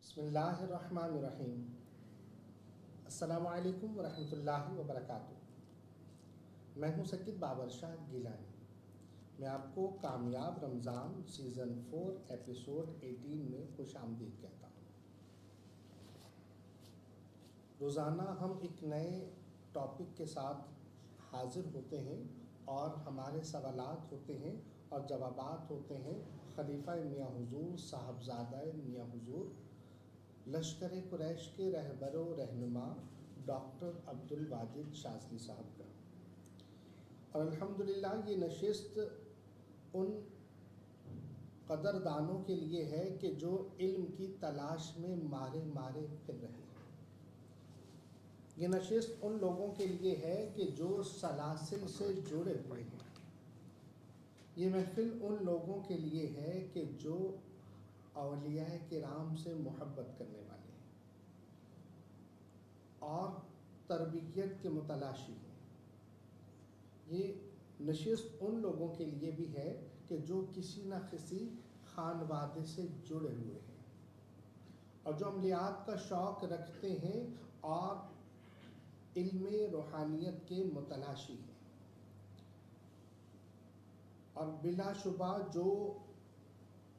بسم اللہ الرحمن الرحیم۔ السلام علیکم ورحمۃ اللہ وبرکاتہ۔ میں ہوں سکید بابر شاہ گیلانی۔ میں آپ کو کامیاب رمضان سیزن 4 ایپیسوڈ 18 میں خوش آمدید کہتا ہوں۔ روزانہ ہم ایک نئے ٹاپک کے ساتھ حاضر ہوتے ہیں اور ہمارے سوالات ہوتے ہیں اور جوابات ہوتے ہیں خلیفہ میاں حضور صاحبزادہ میاں حضور لشکر قریش کے رہبر و رہنما ڈاکٹر عبد الواجد شاذلی صاحب کا، اور الحمدللہ یہ نشست ان قدردانوں کے لیے ہے کہ جو علم کی تلاش میں مارے پھر رہے ہیں۔ یہ نشست ان لوگوں کے لیے ہے کہ جو سلاسل سے جڑے ہوئے ہیں۔ یہ محفل ان لوگوں کے لیے ہے کہ جو اولیاء کرام سے محبت کرنے والے ہیں اور تربیت کے متلاشی ہیں۔ یہ نشست ان لوگوں کے لیے بھی ہے کہ جو کسی نہ کسی خانوادے سے جڑے ہوئے ہیں اور جو عملیات کا شوق رکھتے ہیں اور علم روحانیت کے متلاشی ہیں، اور بلا شبہ جو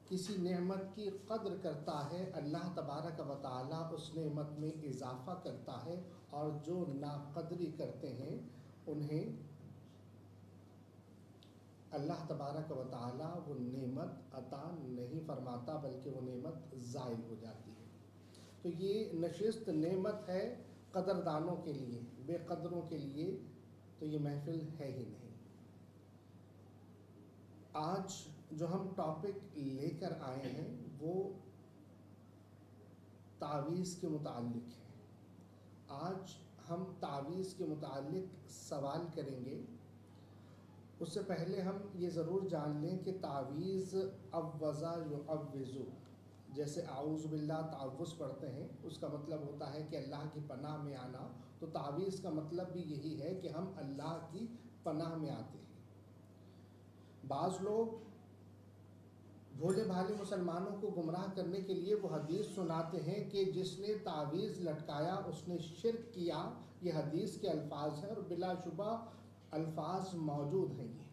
کسی نعمت کی قدر کرتا ہے اللہ تبارک و تعالیٰ اس نعمت میں اضافہ کرتا ہے، اور جو ناقدری کرتے ہیں انہیں اللہ تبارک و تعالیٰ وہ نعمت عطا نہیں فرماتا بلکہ وہ نعمت زائل ہو جاتی ہے۔ تو یہ نشست نعمت ہے قدردانوں کے لیے، بے قدروں کے لیے تو یہ محفل ہے ہی نہیں۔ آج جو ہم ٹاپک لے کر آئے ہیں وہ تعویذ کے متعلق ہے۔ آج ہم تعویذ کے متعلق سوال کریں گے۔ اس سے پہلے ہم یہ ضرور جان لیں کہ تعویذ عوذ یعوذ، جیسے اعوذ باللہ تعوذ پڑھتے ہیں، اس کا مطلب ہوتا ہے کہ اللہ کی پناہ میں آنا، تو تعویذ کا مطلب بھی یہی ہے کہ ہم اللہ کی پناہ میں آتے ہیں۔ بعض لوگ بھولے بھالے مسلمانوں کو گمراہ کرنے کے لیے وہ حدیث سناتے ہیں کہ جس نے تعویذ لٹکایا اس نے شرک کیا۔ یہ حدیث کے الفاظ ہیں اور بلا شبہ الفاظ موجود ہیں یہ،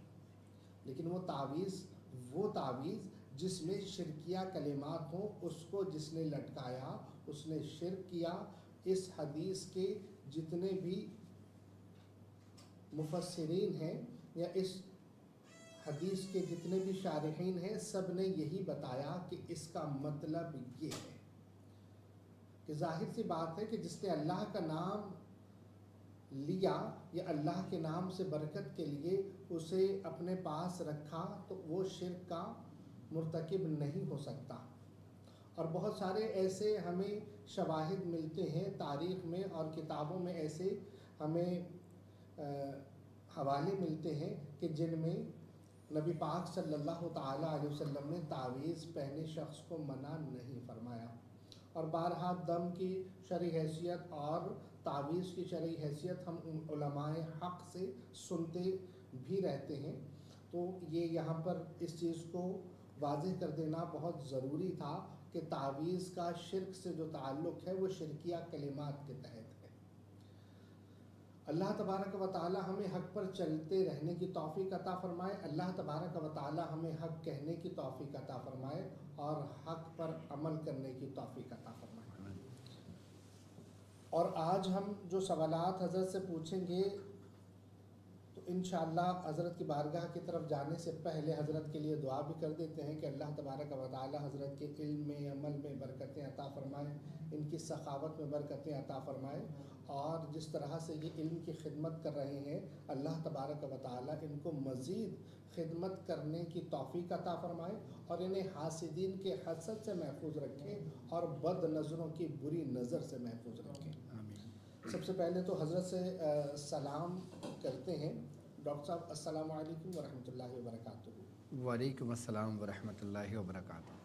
لیکن وہ تعویذ جس میں شرکیہ کلمات ہوں، اس کو جس نے لٹکایا اس نے شرک کیا۔ اس حدیث کے جتنے بھی مفسرین ہیں یا اس حدیث کے جتنے بھی شارحین ہیں، سب نے یہی بتایا کہ اس کا مطلب یہ ہے کہ ظاہر سی بات ہے کہ جس نے اللہ کا نام لیا یا اللہ کے نام سے برکت کے لیے اسے اپنے پاس رکھا تو وہ شرک کا مرتکب نہیں ہو سکتا۔ اور بہت سارے ایسے ہمیں شواہد ملتے ہیں تاریخ میں اور کتابوں میں، ایسے ہمیں حوالے ملتے ہیں کہ جن میں نبی پاک صلی اللہ تعالیٰ علیہ وسلم نے تعویذ پہنے شخص کو منع نہیں فرمایا، اور بارہا دم کی شرعی حیثیت اور تعویذ کی شرعی حیثیت ہم علماء حق سے سنتے بھی رہتے ہیں۔ تو یہ یہاں پر اس چیز کو واضح کر دینا بہت ضروری تھا کہ تعویذ کا شرک سے جو تعلق ہے وہ شرکیہ کلمات کے تحت ہے۔ اللہ تبارک و تعالی ہمیں حق پر چلتے رہنے کی توفیق عطا فرمائے۔ اللہ تبارک و تعالی ہمیں حق کہنے کی توفیق عطا فرمائے اور حق پر عمل کرنے کی توفیق عطا فرمائے۔ اور آج ہم جو سوالات حضرت سے پوچھیں گے تو انشاءاللہ حضرت کی بارگاہ کی طرف جانے سے پہلے حضرت کے لیے دعا بھی کر دیتے ہیں کہ اللہ تبارک و تعالی حضرت کے علم میں، عمل میں برکتیں عطا فرمائے، ان کی سخاوت میں برکتیں عطا فرمائے، اور جس طرح سے یہ علم کی خدمت کر رہے ہیں اللہ تبارک و تعالی ان کو مزید خدمت کرنے کی توفیق عطا فرمائے اور انہیں حاسدین کے حسد سے محفوظ رکھیں اور بد نظروں کی بری نظر سے محفوظ رکھیں۔ آمین۔ سب سے پہلے تو حضرت سے سلام کرتے ہیں۔ ڈاکٹر صاحب السلام علیکم ورحمۃ اللہ وبرکاتہ۔ وعلیکم السلام ورحمۃ اللہ وبرکاتہ۔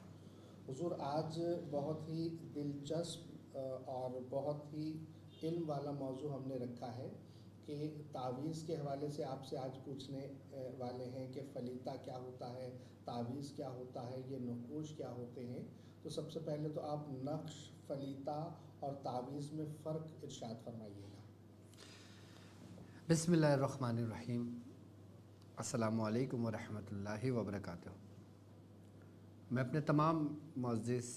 حضور آج بہت ہی دلچسپ اور بہت ہی علم والا موضوع ہم نے رکھا ہے کہ تعویذ کے حوالے سے آپ سے آج پوچھنے والے ہیں کہ فلیتہ کیا ہوتا ہے، تعویذ کیا ہوتا ہے، یہ نقوش کیا ہوتے ہیں۔ تو سب سے پہلے تو آپ نقش، فلیتا اور تعویذ میں فرق ارشاد فرمائیے گا۔ بسم اللہ الرحمن الرحیم۔ السلام علیکم ورحمۃ اللہ وبرکاتہ۔ میں اپنے تمام معزز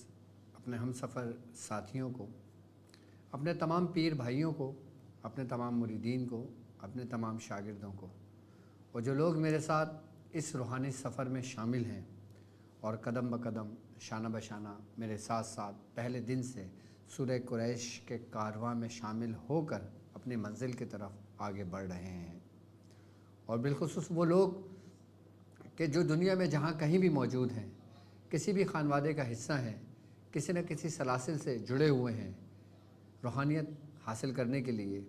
اپنے ہم سفر ساتھیوں کو، اپنے تمام پیر بھائیوں کو، اپنے تمام مریدین کو، اپنے تمام شاگردوں کو، اور جو لوگ میرے ساتھ اس روحانی سفر میں شامل ہیں اور قدم بقدم شانہ بشانہ میرے ساتھ ساتھ پہلے دن سے سورہ قریش کے کارواں میں شامل ہو کر اپنی منزل کی طرف آگے بڑھ رہے ہیں، اور بالخصوص وہ لوگ کہ جو دنیا میں جہاں کہیں بھی موجود ہیں، کسی بھی خانوادے کا حصہ ہیں، کسی نہ کسی سلاسل سے جڑے ہوئے ہیں، روحانیت حاصل کرنے کے لیے،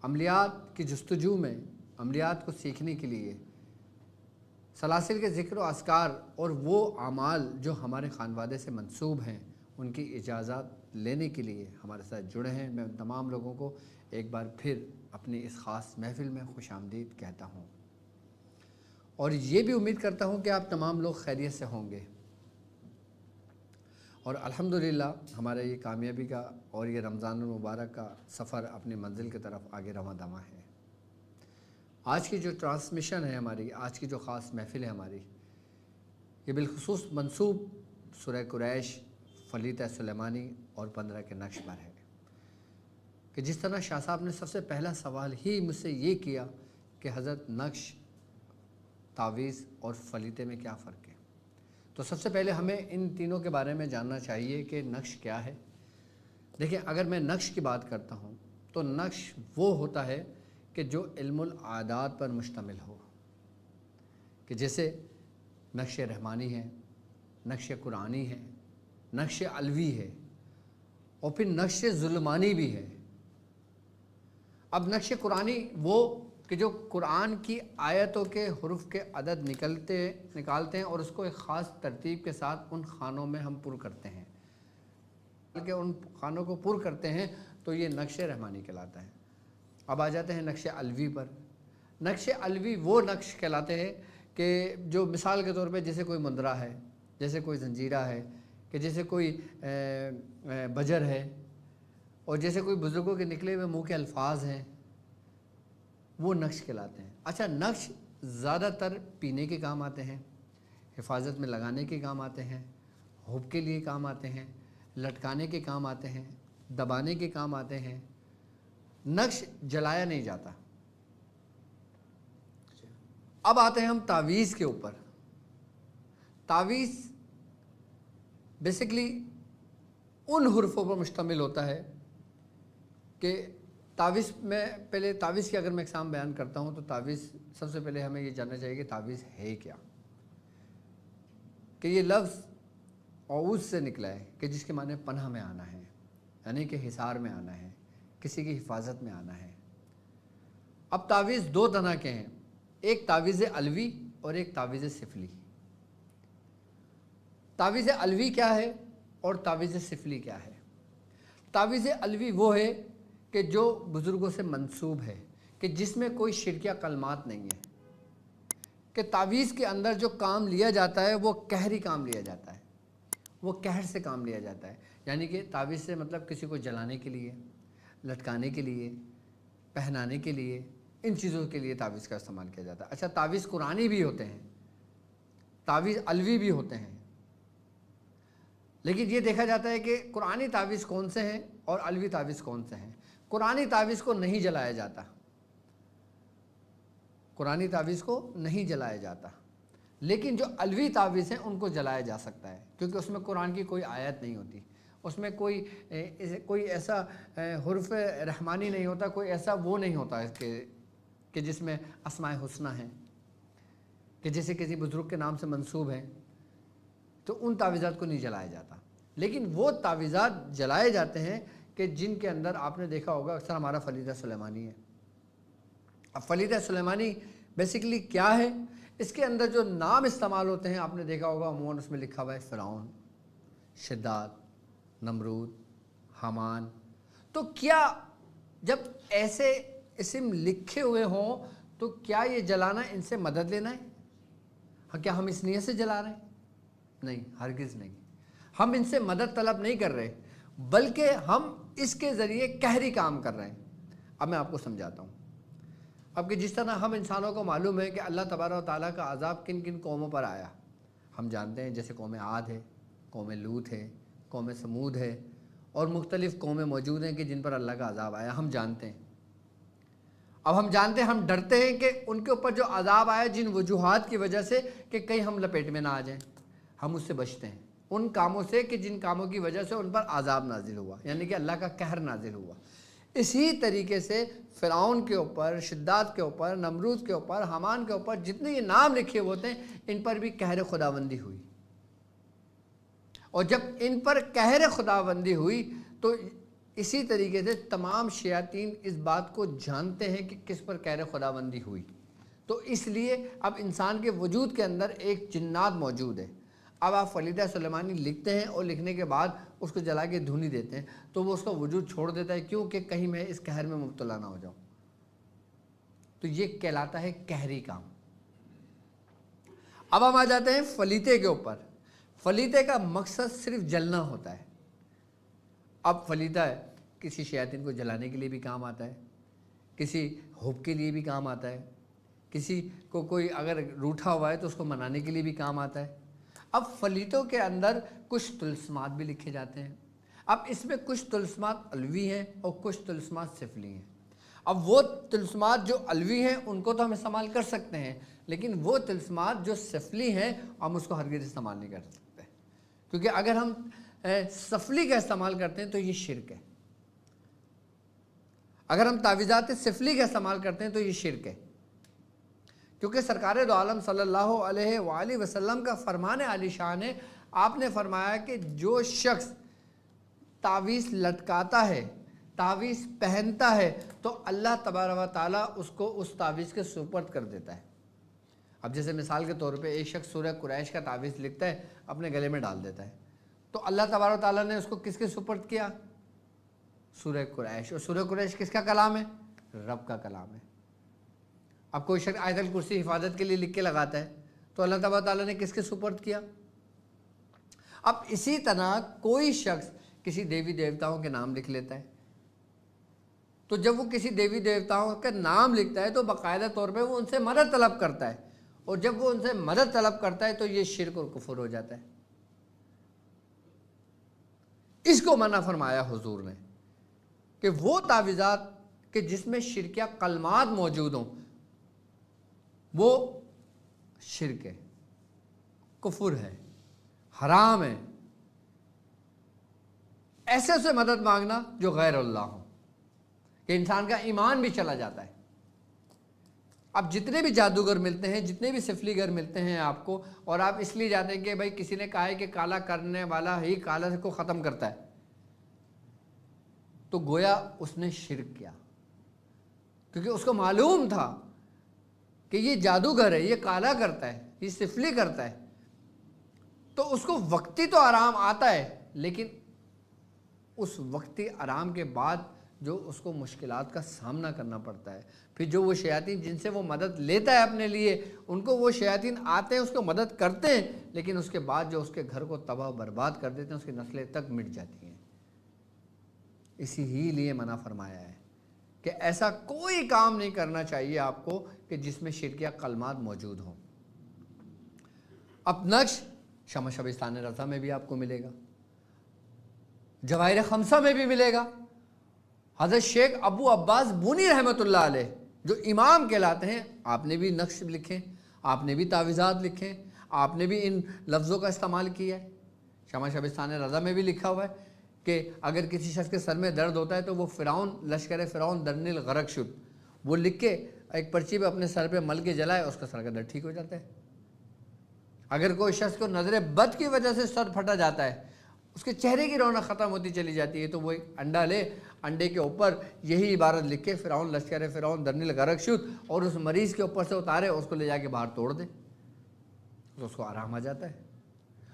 عملیات کی جستجو میں، عملیات کو سیکھنے کے لیے، سلاسل کے ذکر و اذکار اور وہ اعمال جو ہمارے خانوادے سے منسوب ہیں ان کی اجازت لینے کے لیے ہمارے ساتھ جڑے ہیں۔ میں ان تمام لوگوں کو ایک بار پھر اپنی اس خاص محفل میں خوش آمدید کہتا ہوں، اور یہ بھی امید کرتا ہوں کہ آپ تمام لوگ خیریت سے ہوں گے، اور الحمدللہ ہمارا یہ کامیابی کا اور یہ رمضان المبارک کا سفر اپنی منزل کی طرف آگے رواں دواں ہے۔ آج کی جو ٹرانسمیشن ہے ہماری، آج کی جو خاص محفل ہے ہماری، یہ بالخصوص منسوب سورہ قریش، فلیتہ سلیمانی اور 15 کے نقش پر ہے، کہ جس طرح شاہ صاحب نے سب سے پہلا سوال ہی مجھ سے یہ کیا کہ حضرت نقش، تعویذ اور فلیتے میں کیا فرق ہے، تو سب سے پہلے ہمیں ان تینوں کے بارے میں جاننا چاہیے کہ نقش کیا ہے۔ دیکھیں، اگر میں نقش کی بات کرتا ہوں تو نقش وہ ہوتا ہے کہ جو علم العادات پر مشتمل ہو، کہ جیسے نقش رحمانی ہے، نقش قرآنی ہے، نقش علوی ہے، اور پھر نقش ظلمانی بھی ہے۔ اب نقش قرآنی وہ کہ جو قرآن کی آیتوں کے حروف کے عدد نکالتے ہیں اور اس کو ایک خاص ترتیب کے ساتھ ان خانوں میں ہم پر کرتے ہیں، بلکہ ان خانوں کو پر کرتے ہیں، تو یہ نقش رحمانی کہلاتا ہے۔ اب آ جاتے ہیں نقش علوی پر۔ نقش علوی وہ نقش کہلاتے ہیں کہ جو مثال کے طور پہ جیسے کوئی مندرہ ہے، جیسے کوئی زنجیرہ ہے، کہ جیسے کوئی بجر ہے، اور جیسے کوئی بزرگوں کے نکلے ہوئے منہ کے الفاظ ہیں، وہ نقش کہلاتے ہیں۔ اچھا، نقش زیادہ تر پینے کے کام آتے ہیں، حفاظت میں لگانے کے کام آتے ہیں، حب کے لیے کام آتے ہیں، لٹکانے کے کام آتے ہیں، دبانے کے کام آتے ہیں۔ نقش جلایا نہیں جاتا۔ اب آتے ہیں ہم تعویذ کے اوپر۔ تعویذ بیسیکلی ان حروفوں پر مشتمل ہوتا ہے کہ تعویذ میں پہلے تعویذ کی اگر میں اقسام بیان کرتا ہوں تو تعویذ سب سے پہلے ہمیں یہ جاننا چاہیے کہ تعویذ ہے کیا، کہ یہ لفظ اعوذ سے نکلا ہے، کہ جس کے معنی پناہ میں آنا ہے، یعنی کہ حصار میں آنا ہے، کسی کی حفاظت میں آنا ہے۔ اب تعویذ دو طرح کے ہیں، ایک تعویذ علوی اور ایک تعویذ سفلی۔ تعویذ علوی کیا ہے اور تعویذ سفلی کیا ہے؟ تعویذ علوی وہ ہے کہ جو بزرگوں سے منسوب ہے، کہ جس میں کوئی شرکیہ کلمات نہیں ہے، کہ تعویذ کے اندر جو کام لیا جاتا ہے وہ قہری کام لیا جاتا ہے، وہ قہر سے کام لیا جاتا ہے، یعنی کہ تعویذ سے مطلب کسی کو جلانے کے لیے، لٹکانے کے لیے، پہنانے کے لیے، ان چیزوں کے لیے تعویذ کا استعمال کیا جاتا ہے۔ اچھا، تعویذ قرآنی بھی ہوتے ہیں، تعویذ علوی بھی ہوتے ہیں، لیکن یہ دیکھا جاتا ہے کہ قرآنی تعویذ کون سے ہیں اور علوی تعویذ کون سے ہیں۔ قرآنی تعویذ کو نہیں جلایا جاتا، قرآنی تعویذ کو نہیں جلایا جاتا، لیکن جو علوی تعویذ ہیں ان کو جلایا جا سکتا ہے، کیونکہ اس میں قرآن کی کوئی آیت نہیں ہوتی، اس میں کوئی ایسا حرف رحمانی نہیں ہوتا، کوئی ایسا وہ نہیں ہوتا کہ جس میں اسماء حسنہ ہیں، کہ جیسے کسی بزرگ کے نام سے منسوب ہیں، تو ان تعویذات کو نہیں جلایا جاتا۔ لیکن وہ تعویذات جلائے جاتے ہیں کہ جن کے اندر آپ نے دیکھا ہوگا اکثر ہمارا فلیتہ سلیمانی ہے۔ اب فلیتہ سلیمانی بیسیکلی کیا ہے؟ اس کے اندر جو نام استعمال ہوتے ہیں آپ نے دیکھا ہوگا عموماً اس میں لکھا ہوا ہے فرعون، شداد، نمرود، حامان۔ تو کیا جب ایسے اسم لکھے ہوئے ہوں تو کیا یہ جلانا ان سے مدد لینا ہے؟ کیا ہم اس نیت سے جلا رہے ہیں؟ نہیں، ہرگز نہیں۔ ہم ان سے مدد طلب نہیں کر رہے، بلکہ ہم اس کے ذریعے قہری کام کر رہے ہیں۔ اب میں آپ کو سمجھاتا ہوں۔ اب کہ جس طرح ہم انسانوں کو معلوم ہے کہ اللہ تبارک و تعالیٰ کا عذاب کن کن قوموں پر آیا، ہم جانتے ہیں، جیسے قوم عاد ہے، قوم لوط ہے، قوم سمود ہے، اور مختلف قومیں موجود ہیں کہ جن پر اللہ کا عذاب آیا، ہم جانتے ہیں۔ اب ہم جانتے ہیں، ہم ڈرتے ہیں کہ ان کے اوپر جو عذاب آیا جن وجوہات کی وجہ سے کہ کہیں ہم لپیٹ میں نہ آ جائیں، ہم اس سے بچتے ہیں ان کاموں سے کہ جن کاموں کی وجہ سے ان پر عذاب نازل ہوا، یعنی کہ اللہ کا قہر نازل ہوا۔ اسی طریقے سے فرعون کے اوپر، شداد کے اوپر، نمرود کے اوپر، حامان کے اوپر جتنے یہ نام لکھے ہوتے ہیں، ان پر بھی قہر خداوندی ہوئی۔ اور جب ان پر قہر خداوندی ہوئی تو اسی طریقے سے تمام شیاطین اس بات کو جانتے ہیں کہ کس پر قہر خداوندی ہوئی، تو اس لیے اب انسان کے وجود کے اندر ایک جنات موجود ہے۔ اب آپ فلیدہ سلیمانی لکھتے ہیں اور لکھنے کے بعد اس کو جلا کے دھونی دیتے ہیں تو وہ اس کا وجود چھوڑ دیتا ہے، کیوں کہ کہیں میں اس قہر میں مبتلا نہ ہو جاؤں۔ تو یہ کہلاتا ہے قہری کام۔ اب ہم آ جاتے ہیں فلیتے کے اوپر۔ فلیتے کا مقصد صرف جلنا ہوتا ہے۔ اب فلیتہ ہے، کسی شیاطین کو جلانے کے لیے بھی کام آتا ہے، کسی حب کے لیے بھی کام آتا ہے، کسی کو کوئی اگر روٹھا ہوا ہے تو اس کو منانے کے لیے بھی کام آتا ہے۔ اب فلیتوں کے اندر کچھ طلسمات بھی لکھے جاتے ہیں۔ اب اس میں کچھ طلسمات علوی ہیں اور کچھ طلسمات سفلی ہیں۔ اب وہ طلسمات جو علوی ہیں ان کو تو ہم استعمال کر سکتے ہیں، لیکن وہ طلسمات جو سفلی ہیں ہم اس کو ہرگز استعمال نہیں کر سکتے، کیونکہ اگر ہم سفلی کا استعمال کرتے ہیں تو یہ شرک ہے۔ اگر ہم تعویذات سفلی کا استعمال کرتے ہیں تو یہ شرک ہے، کیونکہ سرکار دو عالم صلی اللہ علیہ وآلہ وسلم کا فرمان عالی شان ہے۔ آپ نے فرمایا کہ جو شخص تعویذ لٹکاتا ہے، تعویذ پہنتا ہے، تو اللہ تبارک و تعالیٰ اس کو اس تعویذ کے سپرد کر دیتا ہے۔ اب جیسے مثال کے طور پہ ایک شخص سورہ قریش کا تعویذ لکھتا ہے، اپنے گلے میں ڈال دیتا ہے، تو اللہ تبارک و تعالیٰ نے اس کو کس کے سپرد کیا؟ سورہ قریش۔ اور سورہ قریش کس کا کلام ہے؟ رب کا کلام ہے۔ اب کوئی شخص آیت الکرسی حفاظت کے لیے لکھ کے لگاتا ہے تو اللہ تبارک و تعالیٰ نے کس کے سپرد کیا؟ اب اسی طرح کوئی شخص کسی دیوی دیوتاؤں کے نام لکھ لیتا ہے، تو جب وہ کسی دیوی دیوتاؤں کا نام لکھتا ہے تو باقاعدہ طور پہ وہ ان سے مدد طلب کرتا ہے، اور جب وہ ان سے مدد طلب کرتا ہے تو یہ شرک اور کفر ہو جاتا ہے۔ اس کو منع فرمایا حضور نے کہ وہ تعویذات کہ جس میں شرکیہ کلمات موجود ہوں وہ شرک ہے، کفر ہے، حرام ہے۔ ایسے سے مدد مانگنا جو غیر اللہ ہو، کہ انسان کا ایمان بھی چلا جاتا ہے۔ اب جتنے بھی جادوگر ملتے ہیں، جتنے بھی سفلی گر ملتے ہیں آپ کو، اور آپ اس لیے جاتے ہیں کہ بھائی کسی نے کہا ہے کہ کالا کرنے والا ہی کالا کو ختم کرتا ہے، تو گویا اس نے شرک کیا، کیونکہ اس کو معلوم تھا کہ یہ جادوگر ہے، یہ کالا کرتا ہے، یہ سفلی کرتا ہے، تو اس کو وقتی تو آرام آتا ہے، لیکن اس وقتی آرام کے بعد جو اس کو مشکلات کا سامنا کرنا پڑتا ہے، پھر جو وہ شیاطین جن سے وہ مدد لیتا ہے اپنے لیے، ان کو وہ شیاطین آتے ہیں، اس کو مدد کرتے ہیں، لیکن اس کے بعد جو اس کے گھر کو تباہ و برباد کر دیتے ہیں، اس کی نسلیں تک مٹ جاتی ہیں۔ اسی ہی لیے منع فرمایا ہے کہ ایسا کوئی کام نہیں کرنا چاہیے آپ کو کہ جس میں شرکیہ کلمات موجود ہوں۔ اب نقش شمع شبستان رضا میں بھی آپ کو ملے گا، جواہر خمسہ میں بھی ملے گا۔ حضرت شیخ ابو عباس بونی رحمۃ اللہ علیہ جو امام کہلاتے ہیں، آپ نے بھی نقش لکھے، آپ نے بھی تعویذات لکھے، آپ نے بھی ان لفظوں کا استعمال کیا ہے۔ شمع شبستان رضا میں بھی لکھا ہوا ہے کہ اگر کسی شخص کے سر میں درد ہوتا ہے تو وہ فرعون لشکر فرعون درن الغرق شد، وہ لکھ کے ایک پرچی پہ اپنے سر پہ مل کے جلائے، اس کا سر کا درد ٹھیک ہو جاتا ہے۔ اگر کوئی شخص کو نظر بد کی وجہ سے سر پھٹا جاتا ہے، اس کے چہرے کی رونق ختم ہوتی چلی جاتی ہے، تو وہ ایک انڈا لے، انڈے کے اوپر یہی عبارت لکھ کے فرعون لشکر فرعون درن الغرق شد، اور اس مریض کے اوپر سے اتارے، اس کو لے جا کے باہر توڑ دے، تو اس کو آرام آ جاتا ہے۔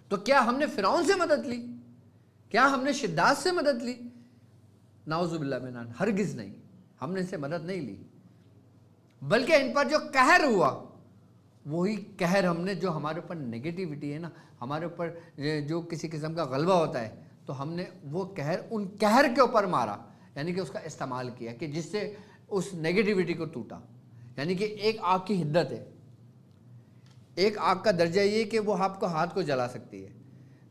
تو کیا ہم نے فرعون سے مدد لی؟ کیا ہم نے شداد سے مدد لی؟ نعوذ باللہ من ذالک، ہرگز نہیں، ہم نے ان سے مدد نہیں لی، بلکہ ان پر جو قہر ہوا وہی قہر ہم نے جو ہمارے اوپر نگیٹیوٹی ہے نا، ہمارے اوپر جو کسی قسم کا غلبہ ہوتا ہے، تو ہم نے وہ قہر ان قہر کے اوپر مارا، یعنی کہ اس کا استعمال کیا کہ جس سے اس نگیٹیوٹی کو ٹوٹا. یعنی کہ ایک آگ کی حدت ہے، ایک آگ کا درجہ یہ کہ وہ آپ کو ہاتھ کو جلا سکتی ہے،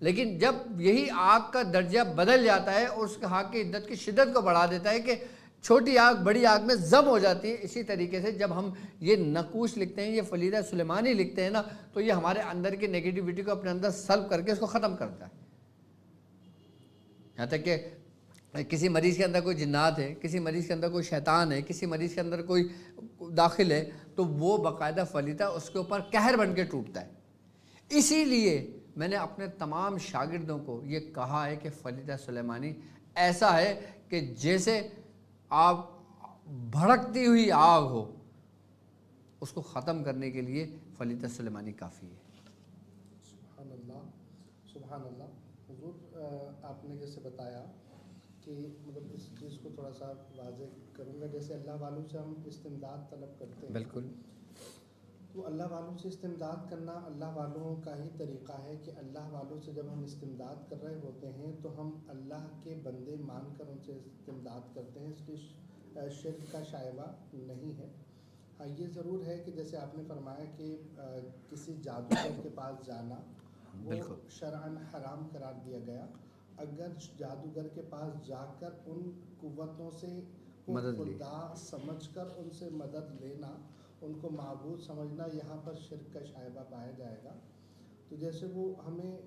لیکن جب یہی آگ کا درجہ بدل جاتا ہے اور اس کے آگ کی حدت کی شدت کو بڑھا دیتا ہے کہ چھوٹی آگ بڑی آگ میں ضم ہو جاتی ہے. اسی طریقے سے جب ہم یہ نقوش لکھتے ہیں، یہ فلیدہ سلیمانی لکھتے ہیں نا، تو یہ ہمارے اندر کی نگیٹیوٹی کو اپنے اندر سلب کر کے اس کو ختم کرتا ہے. یہاں تک کہ کسی مریض کے اندر کوئی جنات ہے، کسی مریض کے اندر کوئی شیطان ہے، کسی مریض کے اندر کوئی داخل ہے، تو وہ باقاعدہ فلیدہ اس کے اوپر قہر بن کے ٹوٹتا ہے. اسی لیے میں نے اپنے تمام شاگردوں کو یہ کہا ہے کہ فلیدہ سلیمانی ایسا ہے کہ جیسے آپ بھڑکتی ہوئی آگ ہو، اس کو ختم کرنے کے لیے فلیدہ سلیمانی کافی ہے. سبحان اللہ، سبحان اللہ. حضور آپ نے جیسے بتایا کہ مطلب اس چیز کو تھوڑا سا واضح کروں گا، جیسے اللہ والوں سے ہم استمداد طلب کرتے ہیں. بالکل. تو اللہ والوں سے استمداد کرنا اللہ والوں کا ہی طریقہ ہے کہ اللہ والوں سے جب ہم استمداد کر رہے ہوتے ہیں تو ہم اللہ کے بندے مان کر ان سے استمداد کرتے ہیں، اس لیے شرک کا شائبہ نہیں ہے. ہاں یہ ضرور ہے کہ جیسے آپ نے فرمایا کہ کسی جادوگر کے پاس جانا وہ شرعاً حرام قرار دیا گیا. اگر جادوگر کے پاس جا کر ان قوتوں سے خدا سمجھ کر ان سے مدد لینا، ان کو معبود سمجھنا، یہاں پر شرک کا شائبہ پایا جائے گا. تو جیسے وہ ہمیں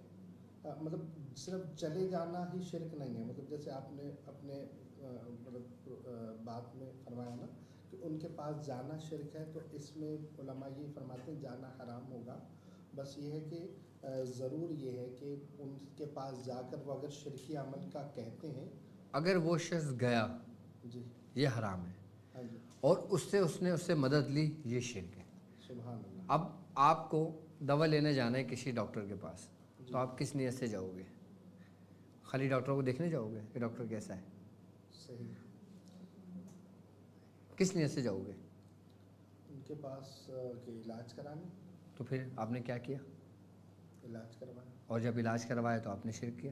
مطلب صرف چلے جانا ہی شرک نہیں ہے، مطلب جیسے آپ نے اپنے مطلب بات میں فرمایا نا کہ ان کے پاس جانا شرک ہے، تو اس میں علماء یہ فرماتے ہیں جانا حرام ہوگا. بس یہ ہے کہ ضرور یہ ہے کہ ان کے پاس جا کر وہ اگر شرکی عمل کا کہتے ہیں، اگر وہ شخص گیا جی یہ حرام ہے، ہاں جی، اور اس نے اس سے مدد لی، یہ شرک ہے. سبحان اللہ. اب آپ کو دوا لینے جانا ہے کسی ڈاکٹر کے پاس، تو آپ کس نیت سے جاؤ گے؟ خالی ڈاکٹر کو دیکھنے جاؤ گے کہ ڈاکٹر کیسا ہے؟ صحیح. کس نیت سے جاؤ گے؟ ان کے پاس کہ علاج کرانے. تو پھر آپ نے کیا کیا؟ علاج کروایا. اور جب علاج کروایا تو آپ نے شرک کیا.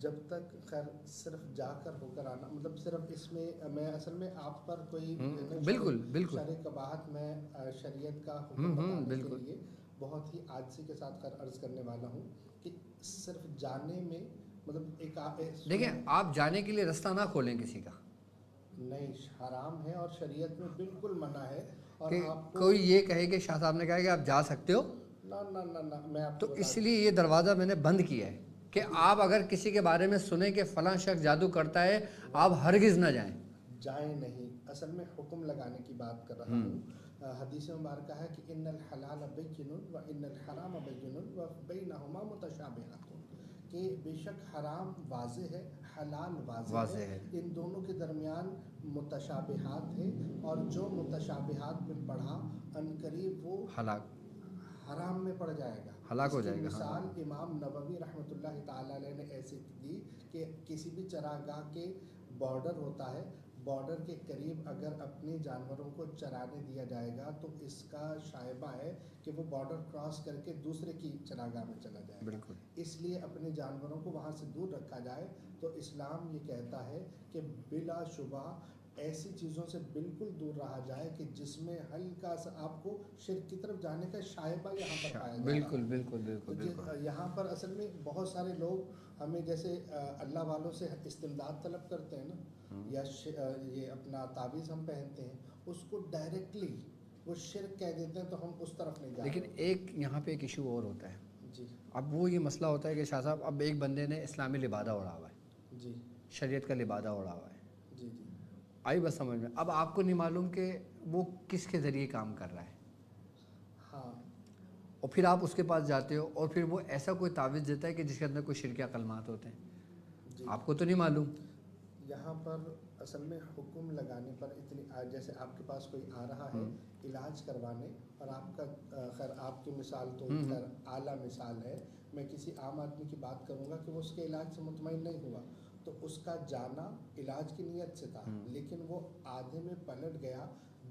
جب تک خیر صرف جا کر ہو کر آنا، مطلب صرف اس میں میں اصل میں آپ پر کوئی بالکل بالکل شرع قباحت میں شریعت کا حکم بتانے کے لیے بہت ہی عاجزی کے ساتھ عرض کرنے والا ہوں کہ صرف جانے میں مطلب ایک دیکھیں، آپ جانے کے لیے رستہ نہ کھولیں کسی کا، نہیں، حرام ہے اور شریعت میں بالکل منع ہے. اور کہ آپ کوئی یہ کہے کہ شاہ صاحب نے کہا کہ آپ جا سکتے ہو، نہ میں آپ تو اس لیے یہ دروازہ میں نے بند کیا ہے کہ آپ اگر کسی کے بارے میں سنیں کہ فلاں شخص جادو کرتا ہے، آپ ہرگز نہ جائیں نہیں. اصل میں حکم لگانے کی بات کر رہا ہوں. حدیث مبارکہ ہے کہ ان الحلال بین و ان الحرام بین و بینہما متشابہات، کہ بے شک حرام واضح ہے، حلال واضح ہے، ان دونوں کے درمیان متشابہات ہیں، اور جو متشابہات میں پڑھا عنقریب وہ حرام میں پڑ جائے گا، ہلاک ہو جائے گا. مثال امام نووی رحمۃ اللہ تعالیٰ علیہ نے ایسی دی کہ کسی بھی چراگاہ کے بارڈر ہوتا ہے، بارڈر کے قریب اگر اپنے جانوروں کو چرانے دیا جائے گا تو اس کا شائبہ ہے کہ وہ بارڈر کراس کر کے دوسرے کی چراگاہ میں چلا جائے گا. بالکل. اس لیے اپنے جانوروں کو وہاں سے دور رکھا جائے. تو اسلام یہ کہتا ہے کہ بلا شبہ ایسی چیزوں سے بالکل دور رہا جائے کہ جس میں ہلکا سا آپ کو شرک کی طرف جانے کا شائبہ یہاں پر پایا جائے. بالکل بالکل بالکل. یہاں پر اصل میں بہت سارے لوگ ہمیں جیسے اللہ والوں سے استمداد طلب کرتے ہیں نا، یا یہ اپنا تعویذ ہم پہنتے ہیں، اس کو ڈائریکٹلی وہ شرک کہہ دیتے ہیں، تو ہم اس طرف نہیں جاتے. لیکن ایک یہاں پہ ایک ایشو اور ہوتا ہے. جی. اب وہ یہ مسئلہ ہوتا ہے کہ شاہ صاحب اب ایک بندے نے اسلامی لبادہ اڑا ہوا ہے، جی، شریعت کا لبادہ اڑا ہوا ہے. جی جی. آئی بس سمجھ میں. اب آپ کو نہیں معلوم کہ وہ کس کے ذریعے کام کر رہا ہے. ہاں. اور پھر آپ اس کے پاس جاتے ہو اور پھر وہ ایسا کوئی تعویذ دیتا ہے کہ جس کے اندر کوئی شرکیہ کلمات ہوتے ہیں. جی. آپ کو تو نہیں معلوم. یہاں پر اصل میں حکم لگانے پر اتنی، جیسے آپ کے پاس کوئی آ رہا ہے علاج کروانے، اور آپ کا خیر آپ کی مثال تو خیر اعلیٰ مثال ہے، میں کسی عام آدمی کی بات کروں گا کہ وہ اس کے علاج سے مطمئن نہیں ہوا، تو اس کا جانا علاج کی نیت سے تھا، لیکن وہ آدھے میں پلٹ گیا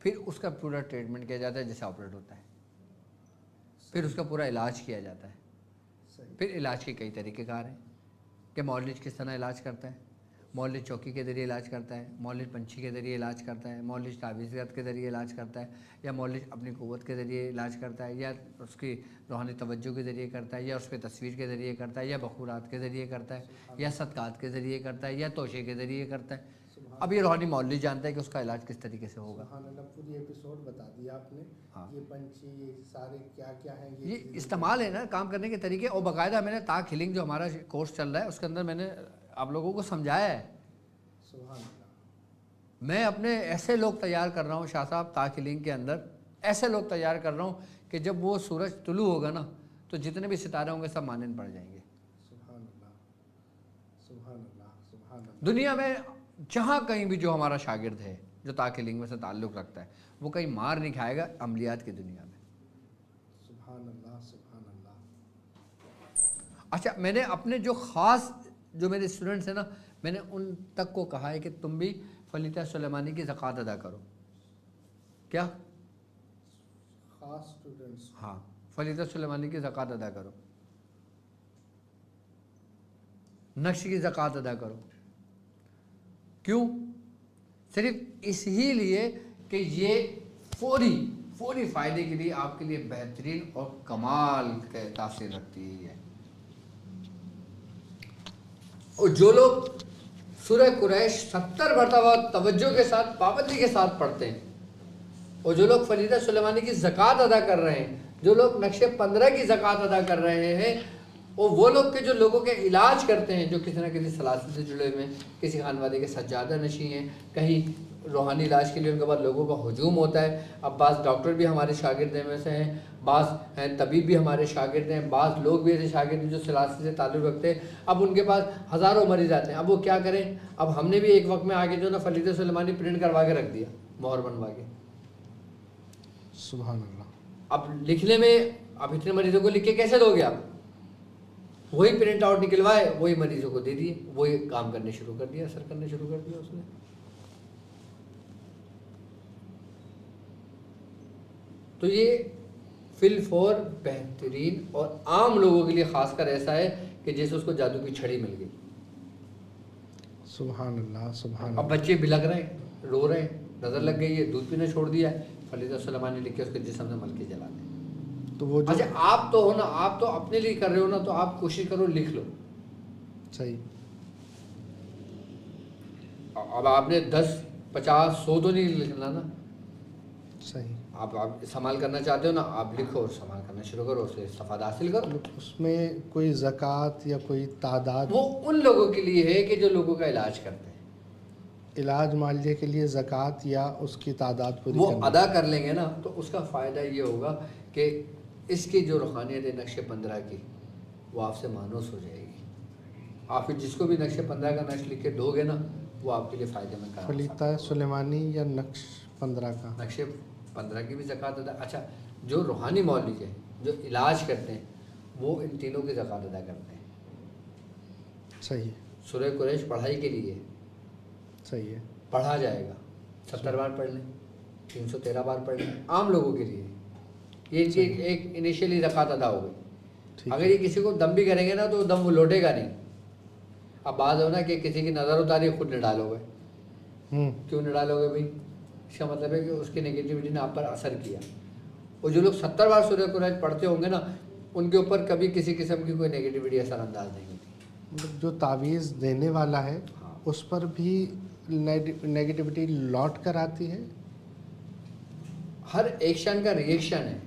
پھر اس کا پورا ٹریٹمنٹ کیا جاتا ہے جیسے آپریٹ ہوتا ہے، پھر اس کا پورا علاج کیا جاتا ہے. پھر علاج کے کئی طریقے کار ہیں کہ مولج کس طرح علاج کرتا ہے. مولج چوکی کے ذریعے علاج کرتا ہے، مولج پنچھی کے ذریعے علاج کرتا ہے، مولج تعویذات کے ذریعے علاج کرتا ہے، یا مولج اپنی قوت کے ذریعے علاج کرتا ہے، یا اس کی روحانی توجہ کے ذریعے کرتا ہے، یا اس پہ تصویر کے ذریعے کرتا ہے، یا بخورات کے ذریعے کرتا ہے، یا صدقات کے ذریعے کرتا ہے، یا توشے کے ذریعے کرتا ہے. اب یہ روحانی مولوی جانتا ہے کہ اس کا علاج کس طریقے سے ہوگا. سبحان اللہ، پوری ایپیسوڈ بتا دیا آپ نے. ہاں، یہ پنچھی، یہ سارے کیا کیا ہیں، یہ استعمال ہے نا کام کرنے کے طریقے. اور باقاعدہ میں نے تاک ہیلنگ جو ہمارا کورس چل رہا ہے اس کے اندر میں نے آپ لوگوں کو سمجھایا ہے. سبحان اللہ. میں اپنے ایسے لوگ تیار کر رہا ہوں شاہ صاحب، تاک ہیلنگ کے اندر ایسے لوگ تیار کر رہا ہوں کہ جب وہ سورج طلوع ہوگا نا تو جتنے بھی ستارے ہوں گے سب مانند پڑ جائیں گے. سبحان اللہ، سبحان اللہ، سبحان اللہ. دنیا میں جہاں کہیں بھی جو ہمارا شاگرد ہے جو تاک ہیلنگ میں سے تعلق رکھتا ہے وہ کہیں مار نہیں کھائے گا عملیات کی دنیا میں. سبحان اللہ، سبحان اللہ. اچھا، میں نے اپنے جو خاص جو میرے اسٹوڈنٹس ہیں نا، میں نے ان تک کو کہا ہے کہ تم بھی فلیتہ سلیمانی کی زکوٰۃ ادا کرو. کیا خاص اسٹوڈنٹس؟ ہاں، فلیتہ سلیمانی کی زکوٰۃ ادا کرو، نقش کی زکوٰۃ ادا کرو. کیوں؟ صرف اس ہی لیے کہ یہ فوری فائدے کے لیے آپ کے لیے بہترین اور کمال کا تاثیر رکھتی ہے. اور جو لوگ سورہ قریش 70 مرتبہ توجہ کے ساتھ پابندی کے ساتھ پڑھتے ہیں، اور جو لوگ فریضہ سلیمانی کی زکوٰۃ ادا کر رہے ہیں، جو لوگ نقش 15 کی زکوٰۃ ادا کر رہے ہیں، اور وہ لوگ کے جو لوگوں کے علاج کرتے ہیں جو کسی نہ کسی سلاسل سے جڑے ہوئے ہیں، کسی خانوادے کے سجادہ نشیں ہیں، کہیں روحانی علاج کے لیے ان کے بعد لوگوں کا ہجوم ہوتا ہے. اب بعض ڈاکٹر بھی ہمارے شاگرد میں سے ہیں، بعض طبیب بھی ہمارے شاگرد ہیں، بعض لوگ بھی ایسے شاگرد ہیں جو سلاسل سے تعلق رکھتے ہیں. اب ان کے پاس ہزاروں مریض آتے ہیں. اب وہ کیا کریں؟ اب ہم نے بھی ایک وقت میں آگے جو نا فلیتہ سلیمانی پرنٹ کروا کے رکھ دیا، مہر بنوا کے. سبحان اللہ. اب لکھنے میں اب اتنے مریضوں کو لکھ کے کیسے دو گے آپ؟ وہی پرنٹ آؤٹ نکلوائے، وہی مریضوں کو دے دیے، وہی کام کرنے شروع کر دیا، اثر کرنے شروع کر دیا اس نے. تو یہ فل فور بہترین اور عام لوگوں کے لیے خاص کر ایسا ہے کہ جیسے اس کو جادو کی چھڑی مل گئی. سبحان اللہ، سبحان اللہ. اب بچے بلک رہے ہیں، رو رہے ہیں، نظر لگ گئی ہے، دودھ پینا چھوڑ دیا ہے، فلیتہ سلیمانی لکھ کے اس کے جسم سے مل کے جلا دیں. تو وہ جو اچھا، آپ تو ہو نا، آپ تو اپنے لیے کر رہے ہو نا، تو آپ کوشش کرو لکھ لو. صحیح. اب آپ نے 10 50 100 تو نہیں لکھنا نا. صحیح. آپ استعمال کرنا چاہتے ہو نا، آپ لکھو اور استعمال کرنا شروع کرو، اس سے استفادہ حاصل کرو. اس میں کوئی زکوٰۃ یا کوئی تعداد؟ وہ ان لوگوں کے لیے ہے کہ جو لوگوں کا علاج کرتے ہیں. علاج معالجے کے لیے زکوٰۃ یا اس کی تعداد پوری وہ ادا کر لیں گے نا تو اس کا فائدہ یہ ہوگا کہ اس کی جو روحانیت ہے نقش 15 کی، وہ آپ سے مانوس ہو جائے گی. آپ پھر جس کو بھی نقش 15 کا نقش لکھ کے دو گے نا، وہ آپ کے لیے فائدے مند کام. فلیتہ سلیمانی یا نقش 15 کا؟ نقش 15 کی بھی زکوٰۃ ادا. اچھا، جو روحانی مولوی ہے جو علاج کرتے ہیں وہ ان تینوں کی زکوٰۃ ادا کرتے ہیں. صحیح. سورہ قریش پڑھائی کے لیے صحیح ہے. پڑھا جائے گا، 70 بار پڑھ لیں، 313 بار پڑھ لیں. عام لوگوں کے لیے یہ ایک انیشیلی زکوٰۃ ادا ہو گئی. اگر یہ کسی کو دم بھی کریں گے نا تو دم وہ لوٹے گا نہیں. اب بات ہو نا کہ کسی کی نظر اتاری خود نہ ڈالو گے. کیوں نہ ڈالو گے بھائی؟ اس کا مطلب ہے کہ اس کی نگیٹیوٹی نے آپ پر اثر کیا. اور جو لوگ 70 بار سورہ قریش پڑھتے ہوں گے نا، ان کے اوپر کبھی کسی قسم کی کوئی نگیٹیوٹی اثر انداز نہیں ہوتی. مطلب جو تعویذ دینے والا ہے اس پر بھی نیگیٹیوٹی لوٹ کر آتی ہے. ہر ایکشن کا ریئیکشن ہے.